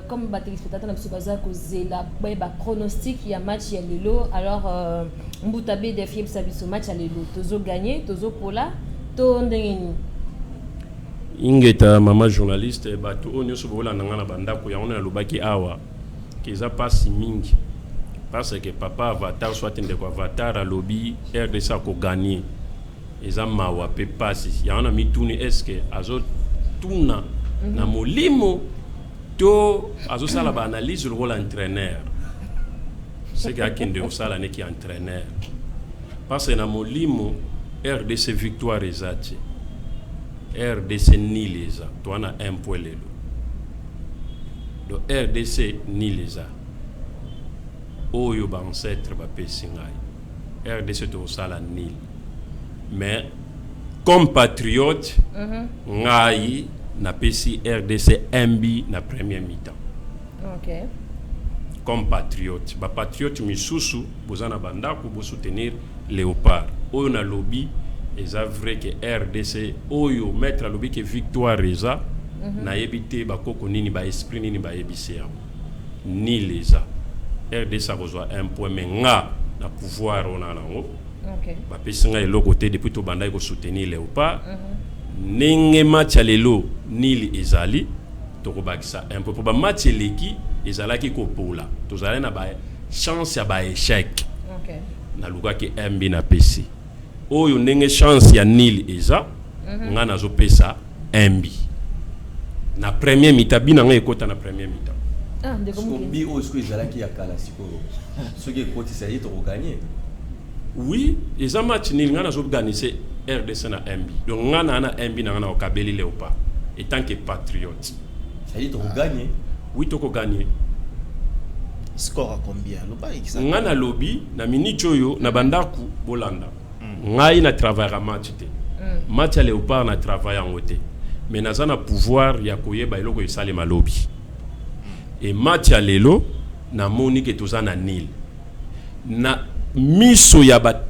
Speaker 1: comme les téléspectateurs, on a basé à cause de la pronostic, il y a match, il y a l'élo. Alors, on peut taper des filles pour ce match à l'élo. Tozo gagné, Tozo Pola, Tozo Ndengeni.
Speaker 2: Ingeta mama journaliste bato onyo so bola nanga na bandako ya ona lobaki awa keza pasi mingi parce que papa avatar soit inde ko avatar a lobby RDC ko gagner eza mawa pe pasi ya ona mituni eske azo tuna na molimo to azo sala ba analyse le rôle entraîneur c'est que akinde o sala ne ki entraîneur parce que na molimo RDC victoire ezati RDC ni les a. Toi, on a un point les loups. Donc, RDC ni les a. Oyo ba ancêtre ba pesingai. RDC to sala nil. Mais compatriote, ngai na pesi RDC MB na premier mi-temps.
Speaker 1: Ok.
Speaker 2: Compatriote. Ba patriote misusu, bozana bandako bo soutenir Léopard. Oyo na lobby. Et c'est vrai que RDC oyo mettre lobby que victoire reza na yebité ba koko nini ba esprit nini ba yebisé ni les a RDC a besoin un point mais nga na pouvoir on a nango
Speaker 1: OK
Speaker 2: ba pesinga elo côté depuis to banda ko soutenir Léopard ninge match lelo nili ezali to ko bakisa un peu pour ba match leki ezalaki ko pola to zala na ba chance ya ba échec
Speaker 1: OK
Speaker 2: na luka ke MB na PC oyo ndenge chance ya nil eza nga nazo pesa MB na premier mi-temps bina nga ekota na premier mi-temps
Speaker 3: bi o ce que ezalaki ya kala siko ce qui est côté ça y est to gagner
Speaker 2: Oui, les matchs ni ngana zo organiser RDC na MB. Donc ngana na MB na ngana okabeli Léopard. Et tant que patriote.
Speaker 3: Ça dit on gagne.
Speaker 2: Oui, toko gagner.
Speaker 4: Score à combien?
Speaker 2: Ngana lobby na mini choyo na bandaku bolanda. Ngai na travailler match te. Match à Léopard na travailler en côté. Mais naza na pouvoir ya koyeba eloko esale malobi. Et match à lelo na monique toza na Nil. Na miso ya ba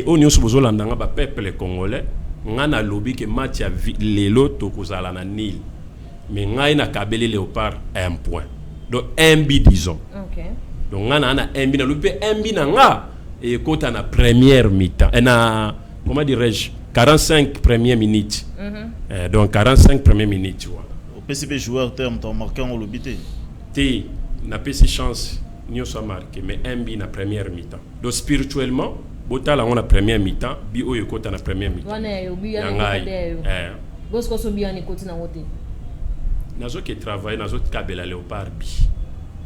Speaker 2: onyo sobozolanda nga ba peuple congolais ngana lobby ke match ya lelo tokozala na Nil. Mais ngai na kabeli Léopard 1 point. Donc un but disons.
Speaker 1: OK.
Speaker 2: Donc ngana ana un but na lobby un but na nga et kota na première mi-temps. Et na comment dirais-je 45 premières minutes. Donc 45 premières minutes voilà.
Speaker 4: Au PCB joueur terme t'as marqué en lobby
Speaker 2: T n'a pas ces chances ni soit marqué mais un but na première mi-temps. Donc spirituellement botala on a première mi-temps bi oyo kota na première mi-temps.
Speaker 1: Wana yo bi ya ko Bos ko so bi ani koti na wote.
Speaker 2: Nazo qui travaille nazo kabela Léopard bi.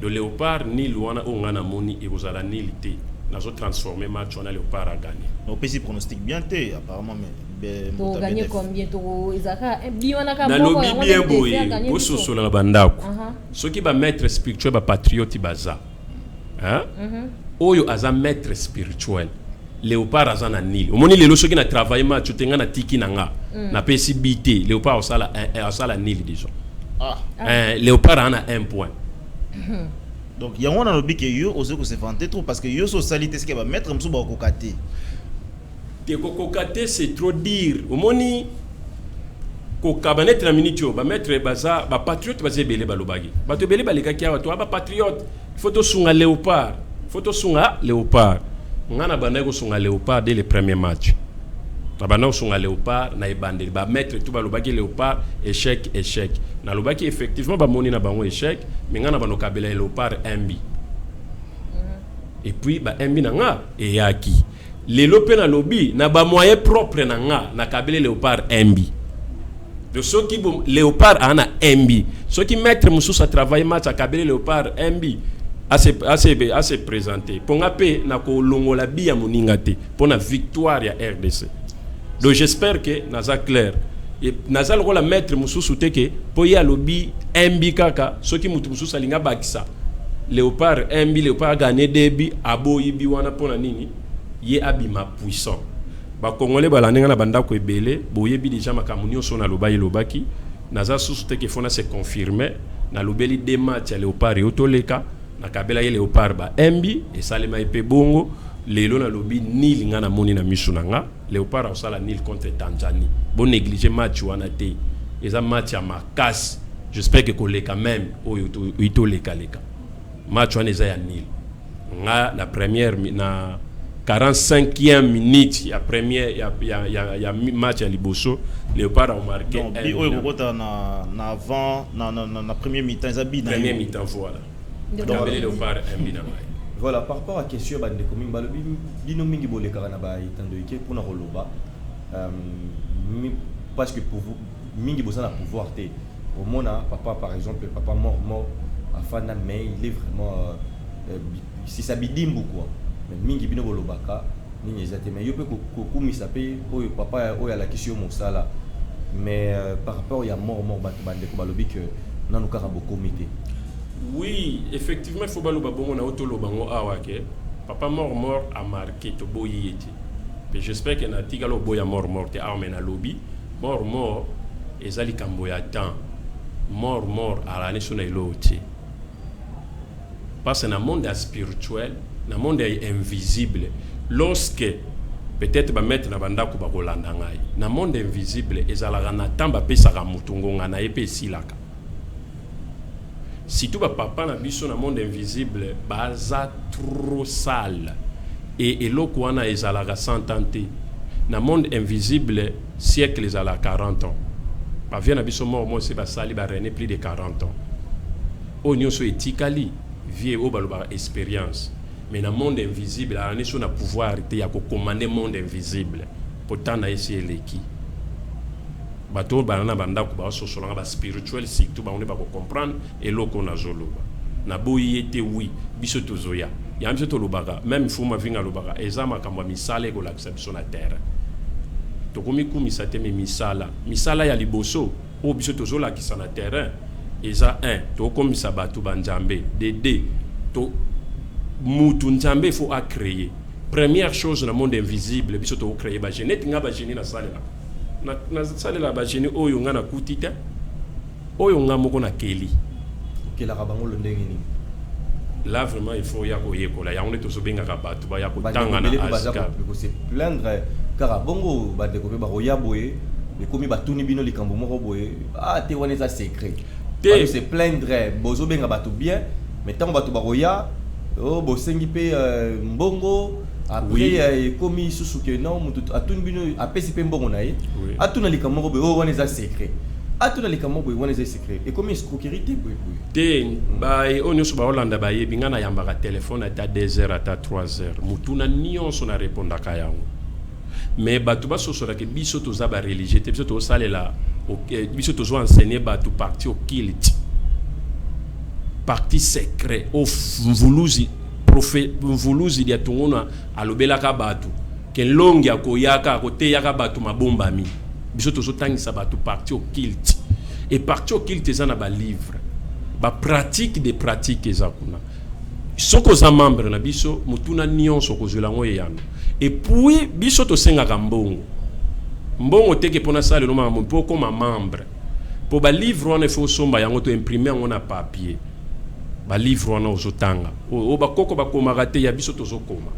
Speaker 2: De Léopard ni luana ongana moni et vous allez nilité. Nazo transformer match on a Léopard à gagner.
Speaker 4: Au PC pronostic bien té apparemment mais
Speaker 1: to gagner combien to Isaka bi wana ka
Speaker 2: moko ya bien boye bo soso la bandako. Ce qui va mettre spirituel ba patriote baza. Hein? Oyo aza maître spirituel. Léopard aza na Nil. Omoni lelo soki na travailler match tenga na tiki nanga. Na PCBT Léopard osala Nil disons. Léopard a 1 point.
Speaker 4: Donc il y a un lobby que yo ose ko se vanter trop parce que yo socialité ce qui va mettre mso ba kokate.
Speaker 2: Te kokate c'est trop dire. Omoni ko kabanet na minitio ba mettre baza ba patriote ba zebele ba lobagi. Ba to bele ba leka kia to ba patriote. Photo sunga Léopard. Photo sunga Léopard. Ngana bana ko sunga Léopard dès le premier match. Tabana sunga Léopard na ibandeli ba mettre tout ba lobaki Léopard échec. Na lobaki effectivement ba moni na bango échec mais ngana bano kabela Léopard MB. Et puis ba MB na nga et yaki. Lelo pe na lobby na ba moyen propre na nga na kabela Léopard MB. De ceux qui Léopard ana MB. Ceux qui mettre mususu à travailler match à kabela Léopard MB. À se présenter. Pour nga pe na ko longola bi ya moninga te pour na victoire ya RDC. Donc j'espère que naza clair et naza la mettre mususu teke po ya lobby MB kaka soki mutu mususu alinga bakisa Léopard MB Léopard gagner debi abo yibi wana pona nini ye abima puissant ba congolais balandenga na banda ko ebele boyebi déjà makamunio so na loba lobaki naza susu teke fona se confirmer na lobeli des matchs ya Léopard yotoleka na kabela ye Léopard ba MB et salema epé bongo lelo na lobby Nil ngana moni na misu nanga Léopard osala Nil contre Tanzanie bon négliger match wana te eza match ya makasi j'espère que koleka même oyo ito leka match wana eza ya Nil nga la première na 45e minute ya première ya match ya liboso Léopard a marqué
Speaker 4: donc oyo kota na avant na premier mi-temps eza bi na
Speaker 2: premier mi-temps voilà donc Léopard mbina mai.
Speaker 3: Voilà, par rapport à la question de communes, bino mingi bolé karana ba itando ike pour na roloba parce que pour vous mingi besoin de pouvoir té au mona papa par exemple papa mort à fana mais il est vraiment si ça bidimbu quoi mais mingi bino bolobaka ni ezate mais yo pe ko kumisa pe oyo papa oyo la question mosala mais par rapport ya mort bande ko balobi que nanu kara bo comité.
Speaker 2: Oui, effectivement, il faut que nous ayons papa mort a marqué to boyi eti. Mais j'espère que na tigalo boya mort te a mena lobby. Mort ezali kamboya temps. Mort à la nation eloti. Parce que dans le monde spirituel, dans le monde invisible, lorsque peut-être ba mettre na banda ko ba kolanda ngai. Dans le monde invisible ezala na tamba pesa ka mutungo ngana epe silaka. Si tout papa na biso na monde invisible baza trop sale et loko wana ezalaka 100 ans te na monde invisible siècle ezala 40 ans ba vient na biso mort c'est ba sali ba rené plus de 40 ans onyo so etikali vie o baloba expérience mais na monde invisible ana so na pouvoir te ya ko commander monde invisible pourtant na essayer leki bato banana banda ko ba so solanga ba spirituel surtout ba on ba ko comprendre et loko na zoloba na boyi était oui biso tozoya ya mse to lobaka même fuma vinga lobaka eza makambo misala ko lakisa biso na terre to komi kumisa te misala ya liboso o biso to zo lakisa na terrain eza 1 to komisa batu banjambe de 2 to mutu nzambe faut à créer première chose dans le monde invisible biso to créer ba génie nga ba génie na salela na salela ba génie oyo nga na kutita oyo nga moko na keli
Speaker 3: ke la rabango le ndenge ni
Speaker 2: là vraiment il faut ya ko yekola ya on est tous benga ka batu ba ya ko tanga na azka
Speaker 3: ko se plaindre car bongo ba de ko ba roya boye et komi ba tuni bino likambo moko boye te wana za secret te se plaindre bozo benga batu bien mais tant batu ba roya bo sengi pe mbongo après komi susu ke non mutu atuni bino apesi pe mbongo na ye atuna likambo moko boye wana za secret atuna likambo boye wana za secret et komi escroquerie te boye
Speaker 2: te ba onyo so ba Hollanda ba ye binga na yamba ka téléphone ata 2h ata 3h mutuna nyonso na répondre ka yango mais batu ba soso ke biso to za ba religieux te biso to salela biso to zo enseigner batu parti occulte parti secret au mvuluzi mvuluzi dia tungona alobela ka batu ke longi akoyaka kote yaka batu mabombami biso to zo tangisa batu parti occulte et parti occulte za na ba livre ba pratique des pratiques ezakuna soko za membre na biso mutuna nyonso kozela ngo yano et puis biso to senga mbongo teke pona sale no mama mpo koma membre po ba livre on faut somba yango to imprimer ngo na papier ba livre on ozotanga o ba koko ba koma rate ya biso to zokoma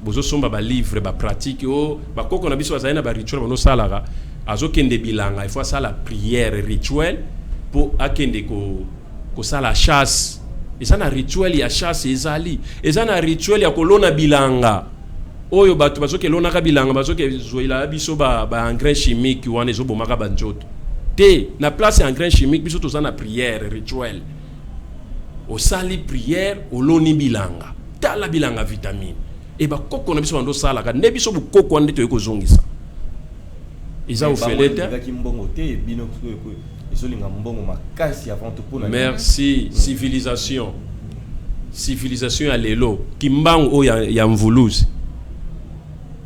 Speaker 2: bozo somba ba livre ba pratique o ba koko na biso bazana ba rituel no salara azokende bilanga il faut ça la prière rituel pour akende ko sala chasse et ça na rituel ya chasse ezali et ça na rituel ya kolona bilanga oyo batu bazoke lona ka bilanga bazoke zoila biso ba engrais chimique wana ezobomaka banjoto te na place ya engrais chimique biso to na prière rituel au sali prière au loni bilanga tala bilanga vitamine et ba koko na biso ndo sala ka ne biso bu koko ande to ekozongisa isa ofelete merci civilisation ya lelo kimbango ya mvuluzi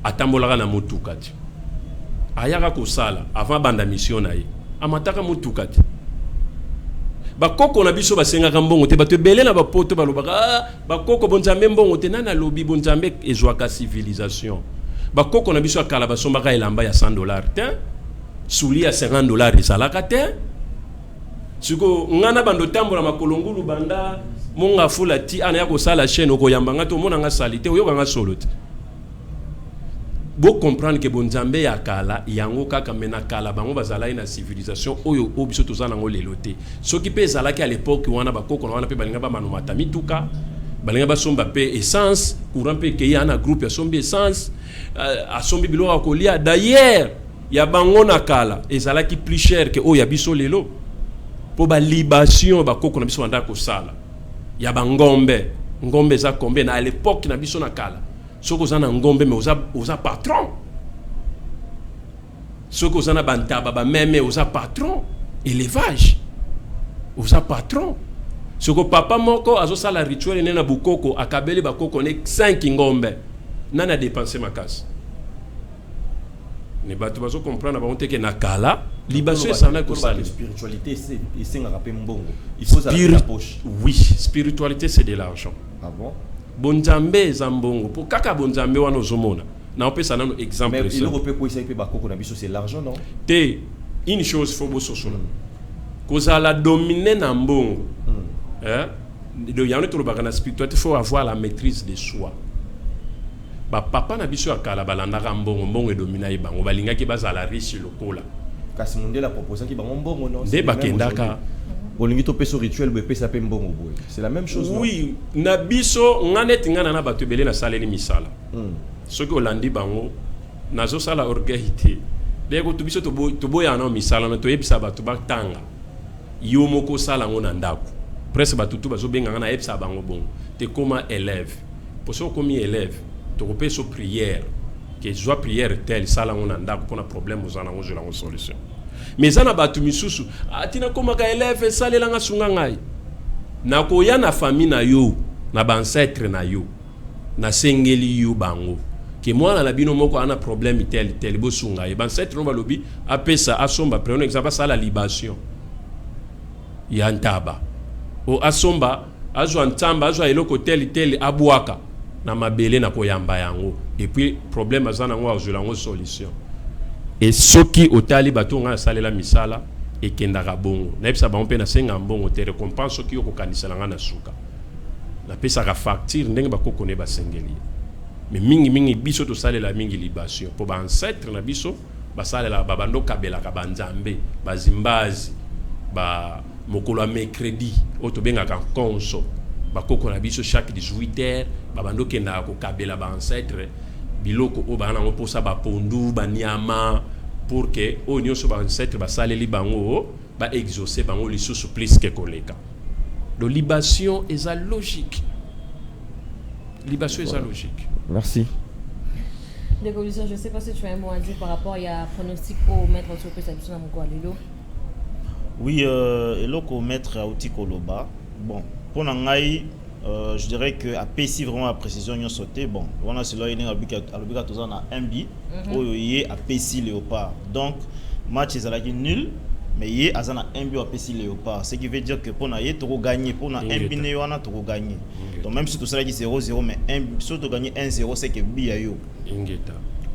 Speaker 2: atambolaka na mutuka ti ayaka kosala avant banda mission na ye amataka mutuka ti bakoko na biso basengaka mbongo te bato ebele na bapoto balobaka bakoko bonzambe mbongo te nana lobi bonzambe ezwaka civilisation bakoko na biso akala basombaka elamba ya $100 te suli ya $50 ezalaka te siko ngana bando tambola makolongulu banda monga fula ti ana ya kosala chaîne okoyambanga to mona nga salite oyokanga solo te bo comprendre que bonzambe ya kala yango kaka mena kala bango bazala ina civilisation oyo obiso tozana ngo lelote soki pe zala ki à l'époque wana bakoko wana pe balinga ba manumata mituka balinga ba somba pe essence courant pe ke yana groupe ya sombi essence asombi bilo akolia d'ailleurs ya bango na kala ezala ki plus cher que oyo ya biso lelo po ba libation bakoko na biso anda ko sala ya bangombe ngombe za kombe na à l'époque na biso na kala soko zana ngombe me oza patron soko zana bantaba ba meme oza patron élevage oza patron soko papa moko azo sala rituel nena bukoko akabeli bakoko ne 5 ngombe nana dépenser makasi ne batu bazo comprendre ba onte ke na kala libation sana ko sala
Speaker 3: spiritualité c'est un rappel mbongo il faut ça la poche
Speaker 2: oui spiritualité c'est de l'argent
Speaker 3: ah bon
Speaker 2: bonzambe zambongo pour kaka bonzambe wana ozomona na opesa nano exemple
Speaker 3: mais il européen ko isa pe bakoko na biso c'est l'argent non
Speaker 2: te une chose faut bosso solo kozala dominer na mbongo de yano to lobaka na spiritualité faut avoir la maîtrise de soi ba papa na biso akala balandaka mbongo edomina bango balingaki bazala riche lokola
Speaker 3: kasi mondela proposa ki bango mbongo non
Speaker 2: de bakendaka
Speaker 3: bolingi to peso rituel be pesa pe mbongo boy c'est la même chose
Speaker 2: oui na biso nganet ngana na bato belé na saleli misala soki olandi bango nazo sala orgueil deko to biso to boya na misala na to yebisa bato batanga yo moko sala ngona ndako presque bato to bazo benga na yebisa bango bongo te koma élève poso komi élève to ko peso prière que joie prière tel sala ngona ndako pona problème ozana ngo jola ngo solution mais ana batu misusu atina koma ka élève salela nga sunga ngai na koya na famille na yo na ancêtre na yo na sengeli yo bango que moi na bino moko ana problème tel bosunga et ancêtre no balobi apesa asomba prenons exemple ça la libation ya ntaba o asomba azwa ntamba azwa eloko tel abwaka na mabele na koyamba yango et puis problème azana ngo azolango solution et soki otali batonga salela misala et kendaka bongo na epsa ba mpe na senga mbongo te récompense soki yo kokanisela nga na suka na pesa ka facture ndenge bakokone basengeli mais mingi biso to salela mingi libation po ba ancêtre na biso basalela babando kabela ka banzambe bazimbazi ba mokolo mercredi oto benga ka konso bakoko na biso chaque 18h babando kenda ko kabela ba ancêtre biloko o bana ngo posa ba pondu ba niama pour que o nyonso ba ancêtre basaleli bango ba exaucer bango lisusu plus que koleka. De libation est à logique. Libation est à logique.
Speaker 3: Merci.
Speaker 1: D'évolution, je ne sais pas si tu as un mot à dire par rapport à pronostic au maître sur que ça dit dans Lelo.
Speaker 4: Oui, et là qu'on maître à outil Koloba. Bon, pour n'engager, je dirais que à PC vraiment la précision y a sauté. Bon, on a cela il y a l'obligat tous en a un bi, où il y a à PC Léopard. Donc match est à la nul. Mais il y a un but à PC Léopard. Ce qui veut dire que pour nous gagner, pour nous un but on a tout gagné. Donc même si tout ça dit 0-0, mais surtout gagner 1-0, c'est que bien yo.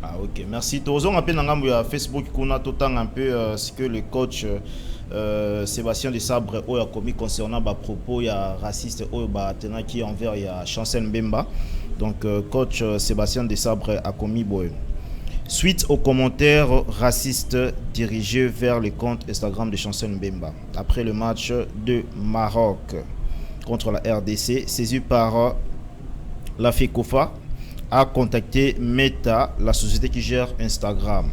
Speaker 4: Ah ok, merci. Tous on appelle dans Facebook qu'on a tout un peu ce que le coach Sébastien Desabre a commis concernant les propos racistes qui envers Chancel Mbemba. Donc coach Sébastien Desabre a commis boy. Suite aux commentaires racistes dirigés vers le compte Instagram de Chancel Mbemba après le match de Maroc contre la RDC, saisi par la FECOFA, a contacté Meta, la société qui gère Instagram.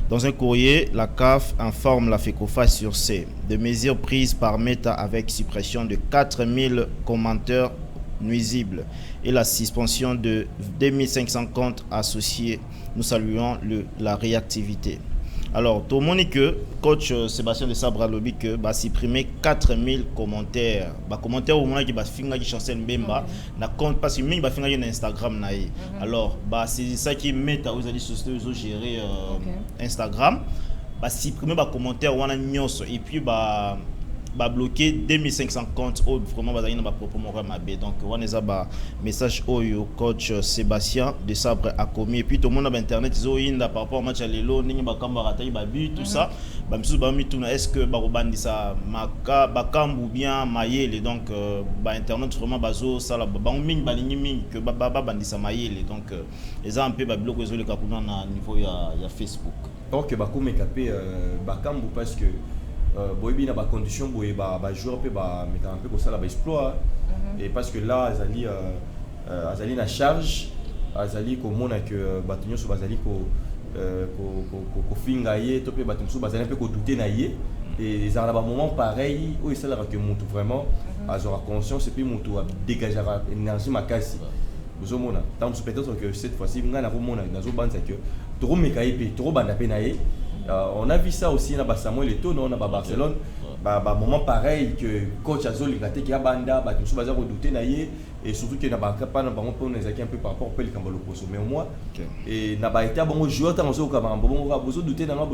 Speaker 4: Dans un courrier, la CAF informe la FECOFA sur ces mesures prises par Meta avec suppression de 4000 commentaires nuisibles et la suspension de 2500 comptes associés. Nous saluons la réactivité. Alors, tout le monde dit que coach Sébastien Desabre a lobby que va supprimer 4000 commentaires. Commentaires au moment qui va finir qui Chancel Mbemba na compte parce que même va finir sur Instagram naï. Alors, c'est ça qui met à vous allez gérer Instagram. Va supprimer les commentaires ou nyonso et puis bloquer 2500 comptes ou vraiment va dans propre mabé. Donc on est à message au coach Sébastien Desabre a commis et puis tout le monde a internet ils par rapport au match à l'élo ningi ba kamba ratai ba but tout ça ba msu ba mi tuna est-ce que ba robandi ça maka ba kambu bien mayele donc ba internet vraiment bazo ça la ba mingi ba lingi mingi que ba bandi ça mayele donc les a un peu ba bloquer les ka kuna na niveau ya Facebook.
Speaker 3: OK ba ko mekapé ba kambu parce que boyebi na ba condition boye ba joueur pe ba mettre un peu comme ça la exploit et parce que là azali na charge azali ko mona que batunyo so bazali ko finga ye to pe batunyo so bazali un peu ko douter na ye et ça ba moment pareil où ça la que monte vraiment azora conscience et puis monte a dégager énergie makasi vous mona tant peut-être que cette fois-ci ngana ko mona nazo banza que trop mekaye pe trop banda pe na ye. On a vu ça aussi dans Samuel Eto'o, on a Barcelone, moment pareil que coach Azol Ligate qui a banda, tout ça va redouter naïe et surtout que n'a pas capable de prendre les acquis un peu par rapport au pays Cambolo Poso mais au moins et n'a pas été bon joueur tant au Cameroun bon on va besoin douter dans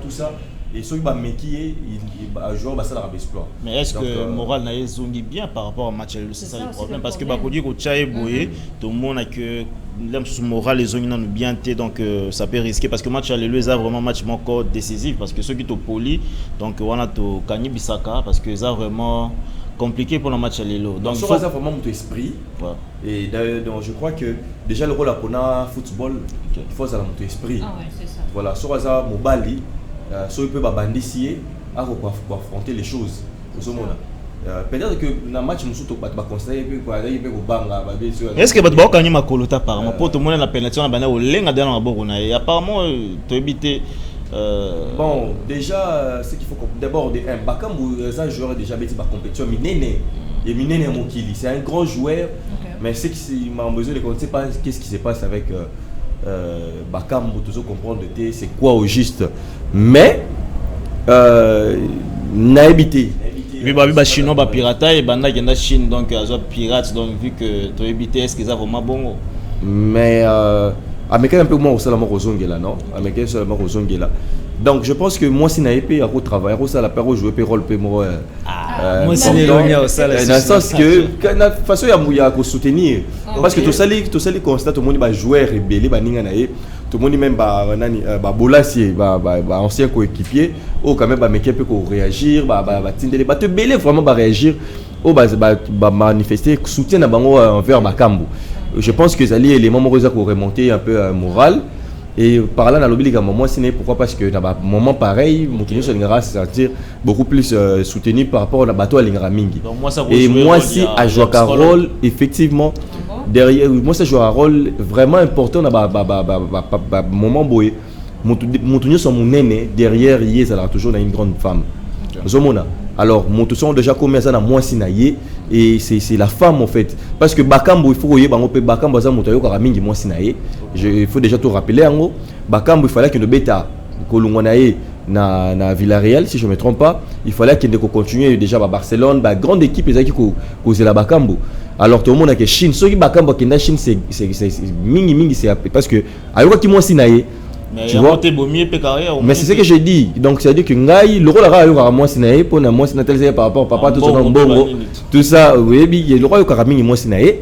Speaker 3: tout ça et ceux qui va méquier il joueur ça la exploit.
Speaker 4: Mais est-ce que moral naïe zongi bien par rapport au match c'est ça le problème parce que Bakodi ko Tchaye Boye tout le monde a que l'homme sous moral les zones nous bien té donc ça peut risquer parce que match à l'élo ça vraiment match encore décisif parce que ceux qui to poli donc on a to Kani Bisaka parce que ça vraiment compliqué pour le match à l'élo donc
Speaker 3: ça faut vraiment mon esprit et donc je crois que déjà le rôle à Pona football il faut ça mon esprit
Speaker 1: c'est ça
Speaker 3: voilà sur ça mobali soit il peut bandicier à affronter les choses au moment peut-être que dans le match nous sommes pas conseiller
Speaker 4: est-ce que votre bakani makolota apparemment pour tout le monde la pénalité bana au lenga dans la borona et apparemment tu éviter
Speaker 3: bon déjà ce qu'il faut d'abord Bakambu un joueur déjà bêti ba compétition minene et minene Mokili c'est un grand joueur mais ce qui m'a besoin de connaître pas qu'est-ce qui se passe avec Bakambu toujours comprendre c'est quoi au juste mais naïbité
Speaker 4: Oui, bah chinois bah pirata et banda qui est Chine donc azwa pirate donc vu que tu habité est-ce que ça vraiment bon.
Speaker 3: Mais américain un peu moins au salama rozongela non, américain seulement rozongela. Donc je pense que moi si na épée à travailler ça la période jouer rôle peu moi
Speaker 4: moi si l'éloigné au sala
Speaker 3: dans le sens que na façon ya ko soutenir parce que tout ça les constat tout le monde va jouer rebelle ba ninga na e tout le monde même ba nani ba bolasier ba ancien coéquipier ou quand même ba meke peut réagir ba tindele ba te belé vraiment ba réagir ou ba manifester soutien na bango envers Bakambu. Je pense que ça les éléments pour remonter un peu moral. Et par là, dans l'obligation, moi, c'est pourquoi parce que dans un moment pareil, mon client se sentir beaucoup plus soutenu par rapport au bateau à l'Ingramingi. Et moi, si à jouer un rôle, effectivement, derrière, moi, ça joue un rôle vraiment important dans un moment boy. Mon client sont mon aîné, derrière, il y a toujours une grande femme. Alors, mon client déjà commencé à moi, sinaye. Et c'est la femme en fait parce que Bakambu il faut que Bakambu ça moto yoka mingi moi sinaye il faut déjà tout rappeler en Bakambu il fallait que nous beta kolungwanaye na Villarreal si je me trompe pas il fallait qu'il continue déjà à Barcelone ba grande équipe ezaki causer la Bakambu alors tout le monde a que Chine ceux qui Bakambu qui na Chine c'est mingi c'est parce que ayoka ki moi sinaye tu vois mais c'est ce que j'ai dit donc c'est à dire que ngai le rôle à moi sinaye pour na moi sinaye par rapport papa tout ça bongo tout ça oui le rôle à mingi moi sinaye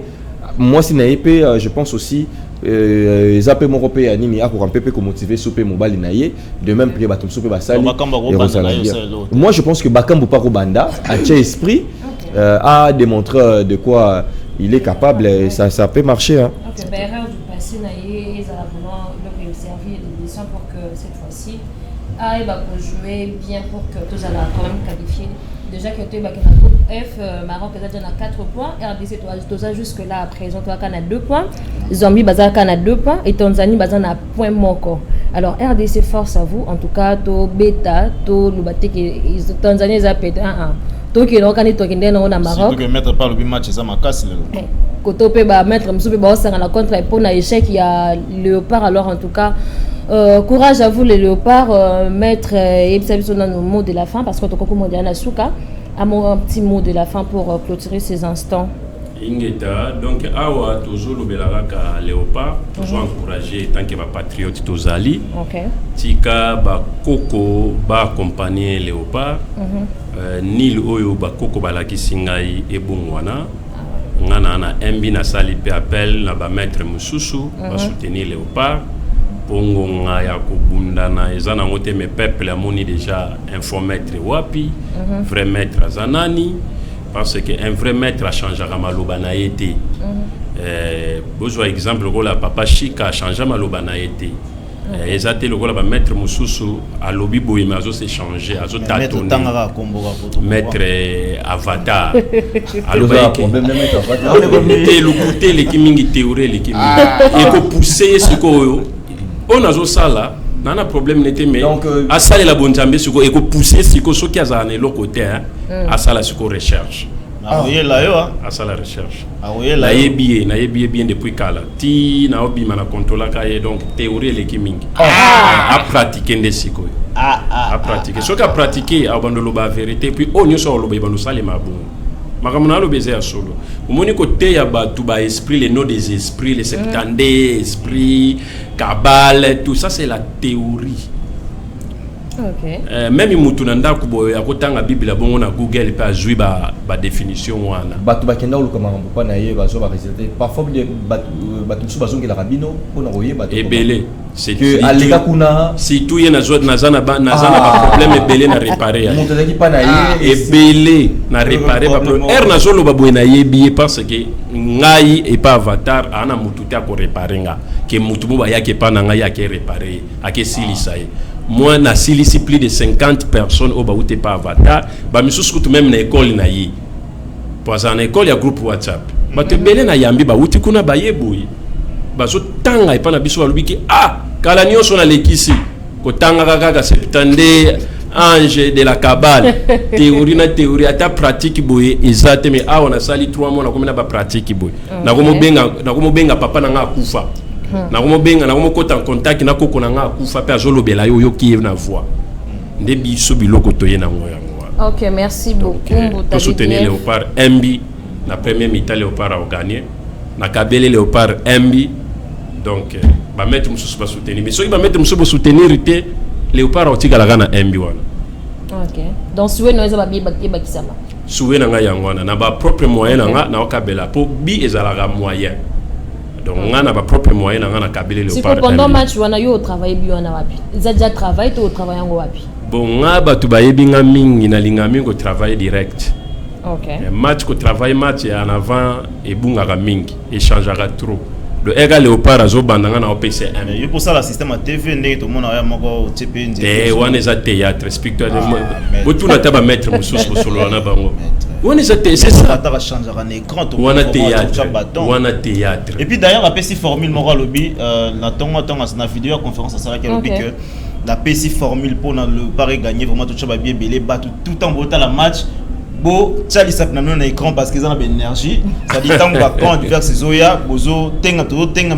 Speaker 3: je pense aussi les appels européens nini a pour un peu motiver souper mobile naie de même prier batum souper basali moi je pense que Bakambu pa Banda a esprit a démontré de quoi il est capable et ça peut marcher hein.
Speaker 1: OK ben erreur du passé naie ils a vraiment le servir des leçons pour que cette fois-ci pour jouer bien pour que tous allons quand même qualifier. Déjà que tu es dans la groupe F, Maroc est déjà à 4 points, RDC tu as jusque là à présent tu as 2 points, Zambie baza a 2 points et Tanzanie baza a point moko. Alors RDC force à vous en tout cas to bêta to lubate que Tanzanie za pète to qui donc quand to kende na Maroc.
Speaker 4: Si tu mettre pas le match ça ma casse le.
Speaker 1: Koto pe ba mettre msupe ba osanga la contre pour na échec il y a Léopard alors en tout cas courage à vous les léopards, maître et dans nos mots de la fin parce que tu as un petit mot de la fin pour clôturer ces instants.
Speaker 2: Ingeta, donc awa toujours le belaraka léopard, toujours encouragé tant que va patriote tozali. OK. Tika ba koko ba accompagner léopard. Nil oyo ba koko balaki singai ebungwana. Ngana na embi na sali pe appel na ba maître mususu ba soutenir léopard. Pongo nga ya kubundana ezana ngote me peuple amoni déjà infomaître wapi vrai maître azanani parce que un vrai maître a changé maloba na été besoin exemple la papa Chika a changé maloba na été ezate le ba maître mususu a lobi boyima zo se changer azo tâtonner maître avatar aloba ke le goûter les kimingi théorie les kimingi et ko pousser ce ko on a ça nana problème n'était mais à ça la bonne jambe sur et que pousser ce que ceux qui a le côté à ça la sur recherche à ça la recherche na yebi bien depuis kala ti na obi mana contrôler kaye donc théorie les kiming à pratiquer des siko à pratiquer ce qu'a pratiquer à bandolo ba vérité puis on y sort lo ba no salima bon makamuna lo baiser à solo au moni côté ya ba tout ba esprit les noms des esprits les septandés esprits cabale tout ça c'est la théorie. OK. Même mutunanda kubo ya kotanga bible bongo na Google peut ajouer ba définition wana
Speaker 3: batu bakenda lu kama mbopa na ye bazo ba résulter parfois batu su bazongi la rabino pona royer batu
Speaker 2: ebele c'est
Speaker 3: que aleka kuna
Speaker 2: si tout y na zo na zana ba problème ebele na réparer
Speaker 3: moto zaki pa na ye
Speaker 2: ebele na réparer ba problème na zo lo ba na ye billet parce que ngai et pas avatar ana mututa ko réparer nga que mutu ba ya ke pa na ngai ya ke réparer ake silisa ye moi na silisi plus de 50 personnes au baouté pas avatar ba misusu tout même na école na yi parce en école ya groupe WhatsApp ba te belé na yambi ba uti kuna ba yeboyi ba so tanga ipana biso ba lubiki kala nyonso na lekisi ko tanga kaka septande ange de la cabale théorie na théorie ata pratique boye ezate mais on a sali 3 mois na komena ba pratique boye na komo benga papa na nga kufa na komo benga na komo kota en contact na koko na nga kufa pe azolobela yo ki na voix nde biso biloko toye na ngoya.
Speaker 1: Ok, merci beaucoup.
Speaker 2: Pour soutenir Léopard MB, la première mi-temps Léopard a gagné. Na Kabele Léopard MB. Donc, va mettre Moussou pour soutenir. Mais si il va mettre Moussou pour soutenir, Léopard a aussi gagné na MB.
Speaker 1: Ok. Donc, si vous avez un Kisama.
Speaker 2: Soué na yangwana na ba propre moyen na Kabela pour bi ezalaga moyen. Donc, on a ba propre moyen na Kabele Léopard.
Speaker 1: Si pendant match, on a eu au travail bien na wapi. Ils ont déjà travaillé au travail en wapi.
Speaker 2: Bon, nga batu bayebi nga mingi na linga mingi ko travail direct.
Speaker 1: OK.
Speaker 2: Match ko travail match en avant et bunga mingi échangera trop. Le égal Léopard azo bandanga na OPC1.
Speaker 4: Et pour ça le système à TV ndé tout monde a moko TP ndé.
Speaker 2: Eh wana za théâtre explique-toi de moi. Botu na taba mettre mususu bosolo na bango. Wana za c'est ça.
Speaker 4: Ça va changer un écran tout
Speaker 2: wana théâtre. Wana théâtre.
Speaker 4: Et puis d'ailleurs la PC formule moko lobby na tonga na vidéo conférence ça que lobby que la PC formule pour le pari gagner vraiment tout ça va bien belé battre tout en botant la match bo tchali ça na non écran parce qu'ils ont l'énergie ça dit tant va quand divers zoya bozo tenga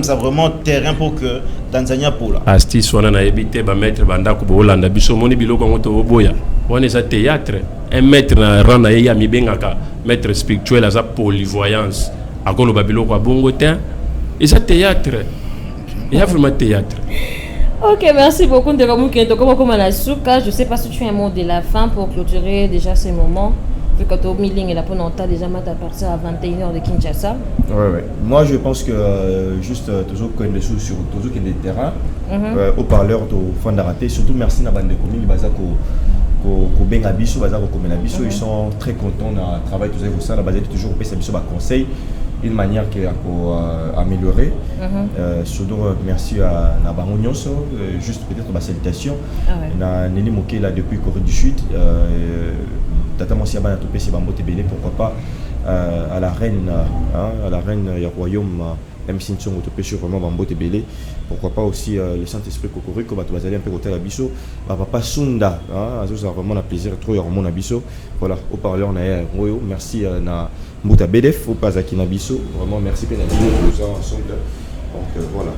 Speaker 4: ça vraiment terrain pour que Tanzania pour là
Speaker 2: astuce wana na ebité ba mettre banda ko bolanda biso moni biloko ngoto boya wana za théâtre un maître na rana ya mibengaka maître spirituel à sa polyvoyance akolo ba biloko abongo tin et ça théâtre il y a vraiment théâtre.
Speaker 1: Ok, merci beaucoup de je sais pas si tu as un mot de la fin pour clôturer déjà ce moment. Vu que tu as mis ligne et la ponanta déjà à partir à 21h de Kinshasa.
Speaker 3: Ouais. Moi, je pense que juste toujours qu'on est sur toujours qu'il y a des terrains, au parleur, au fond d'arrêter. Surtout merci à la bande de communes, ils sont très contents de travailler tout ça. La base est toujours au conseil. Une manière qui est améliorée. Surtout merci à Nabango Nyonso, juste peut-être ma salutation. Na Neni Moké là depuis Corée du Sud. Tata Monsiaba na topé c'est Bambote Belé, pourquoi pas à la reine du royaume M. Sinson topé sur vraiment Bambote Belé. Pourquoi pas aussi le Saint-Esprit Kokori comme tu vas aller un peu côté la biso. Papa Sunda, ça vraiment un plaisir trop mon abisso. Voilà, au parleur na royo, merci na Mbuta BDF, au pas à Kinabiso. Vraiment, merci pour nous ensemble. Donc voilà.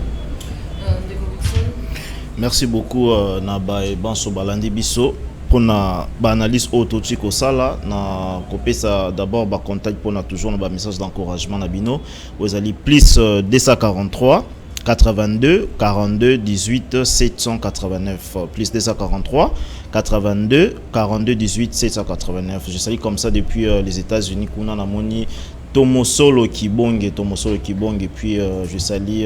Speaker 4: Merci beaucoup, Naba et Banso Balandi Biso. Pour la analyse autotique sala na kopesa d'abord ba contact pour na toujours na message d'encouragement na bino. Vous allez plus 243 82 42 18 789 plus 243 82 42 18 789. Je salue comme ça depuis les États-Unis kuna na moni Tomosolo Kibonge et puis je salue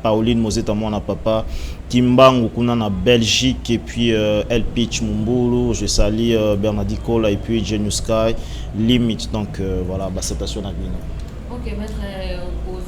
Speaker 4: Pauline Mozeta mwana papa Kimbangu kuna na Belgique et puis El Pitch Mumbulu, je salue Bernardi Kola et puis Genius Sky Limit. Donc voilà, acceptation na bino.
Speaker 1: OK, maître pour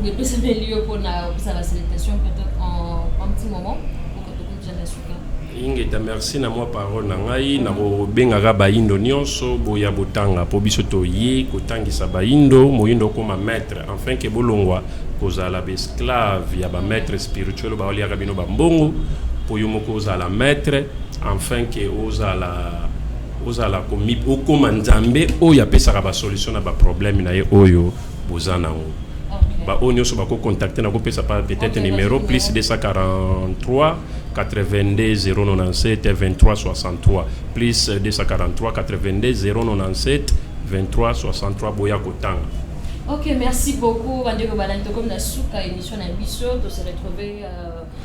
Speaker 1: que plus lieu pour la salutation peut-être en petit moment pour que tout le monde suka.
Speaker 2: Ingeta merci na moi parole na ngai na ko bengaka baindo nyonso boya botanga po biso to ye kotangisa baindo moyindo koma maître enfin ke bolongwa kozala esclave ya ba maître spirituel ba oliaka bino bambongo po yo moko ozala maître enfin ke ozala komi okoma nzambe oyo apesaka ba solution na ba problème na ye oyo bozana ngo ba onyo so ba ko contacter na ko pesa pa peut-être numéro plus 243 82 097 23 63 plus 243 82 097 23 63 boya kotanga.
Speaker 1: Ok, merci beaucoup. Comme la souka émission d'ambition, de se retrouver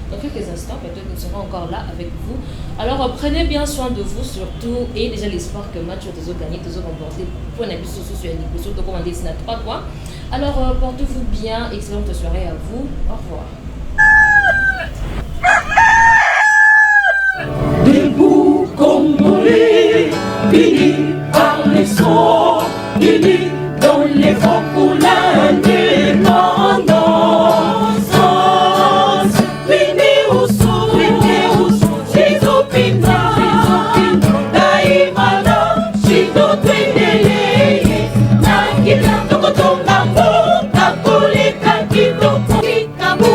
Speaker 1: dans quelques instants. Peut-être nous serons encore là avec vous. Alors prenez bien soin de vous surtout et déjà l'espoir que le match vous gagné, vous remporté pour l'ambition sur l'émission. Donc on va dessiner 3 points. Alors portez-vous bien, excellente soirée à vous. Au revoir.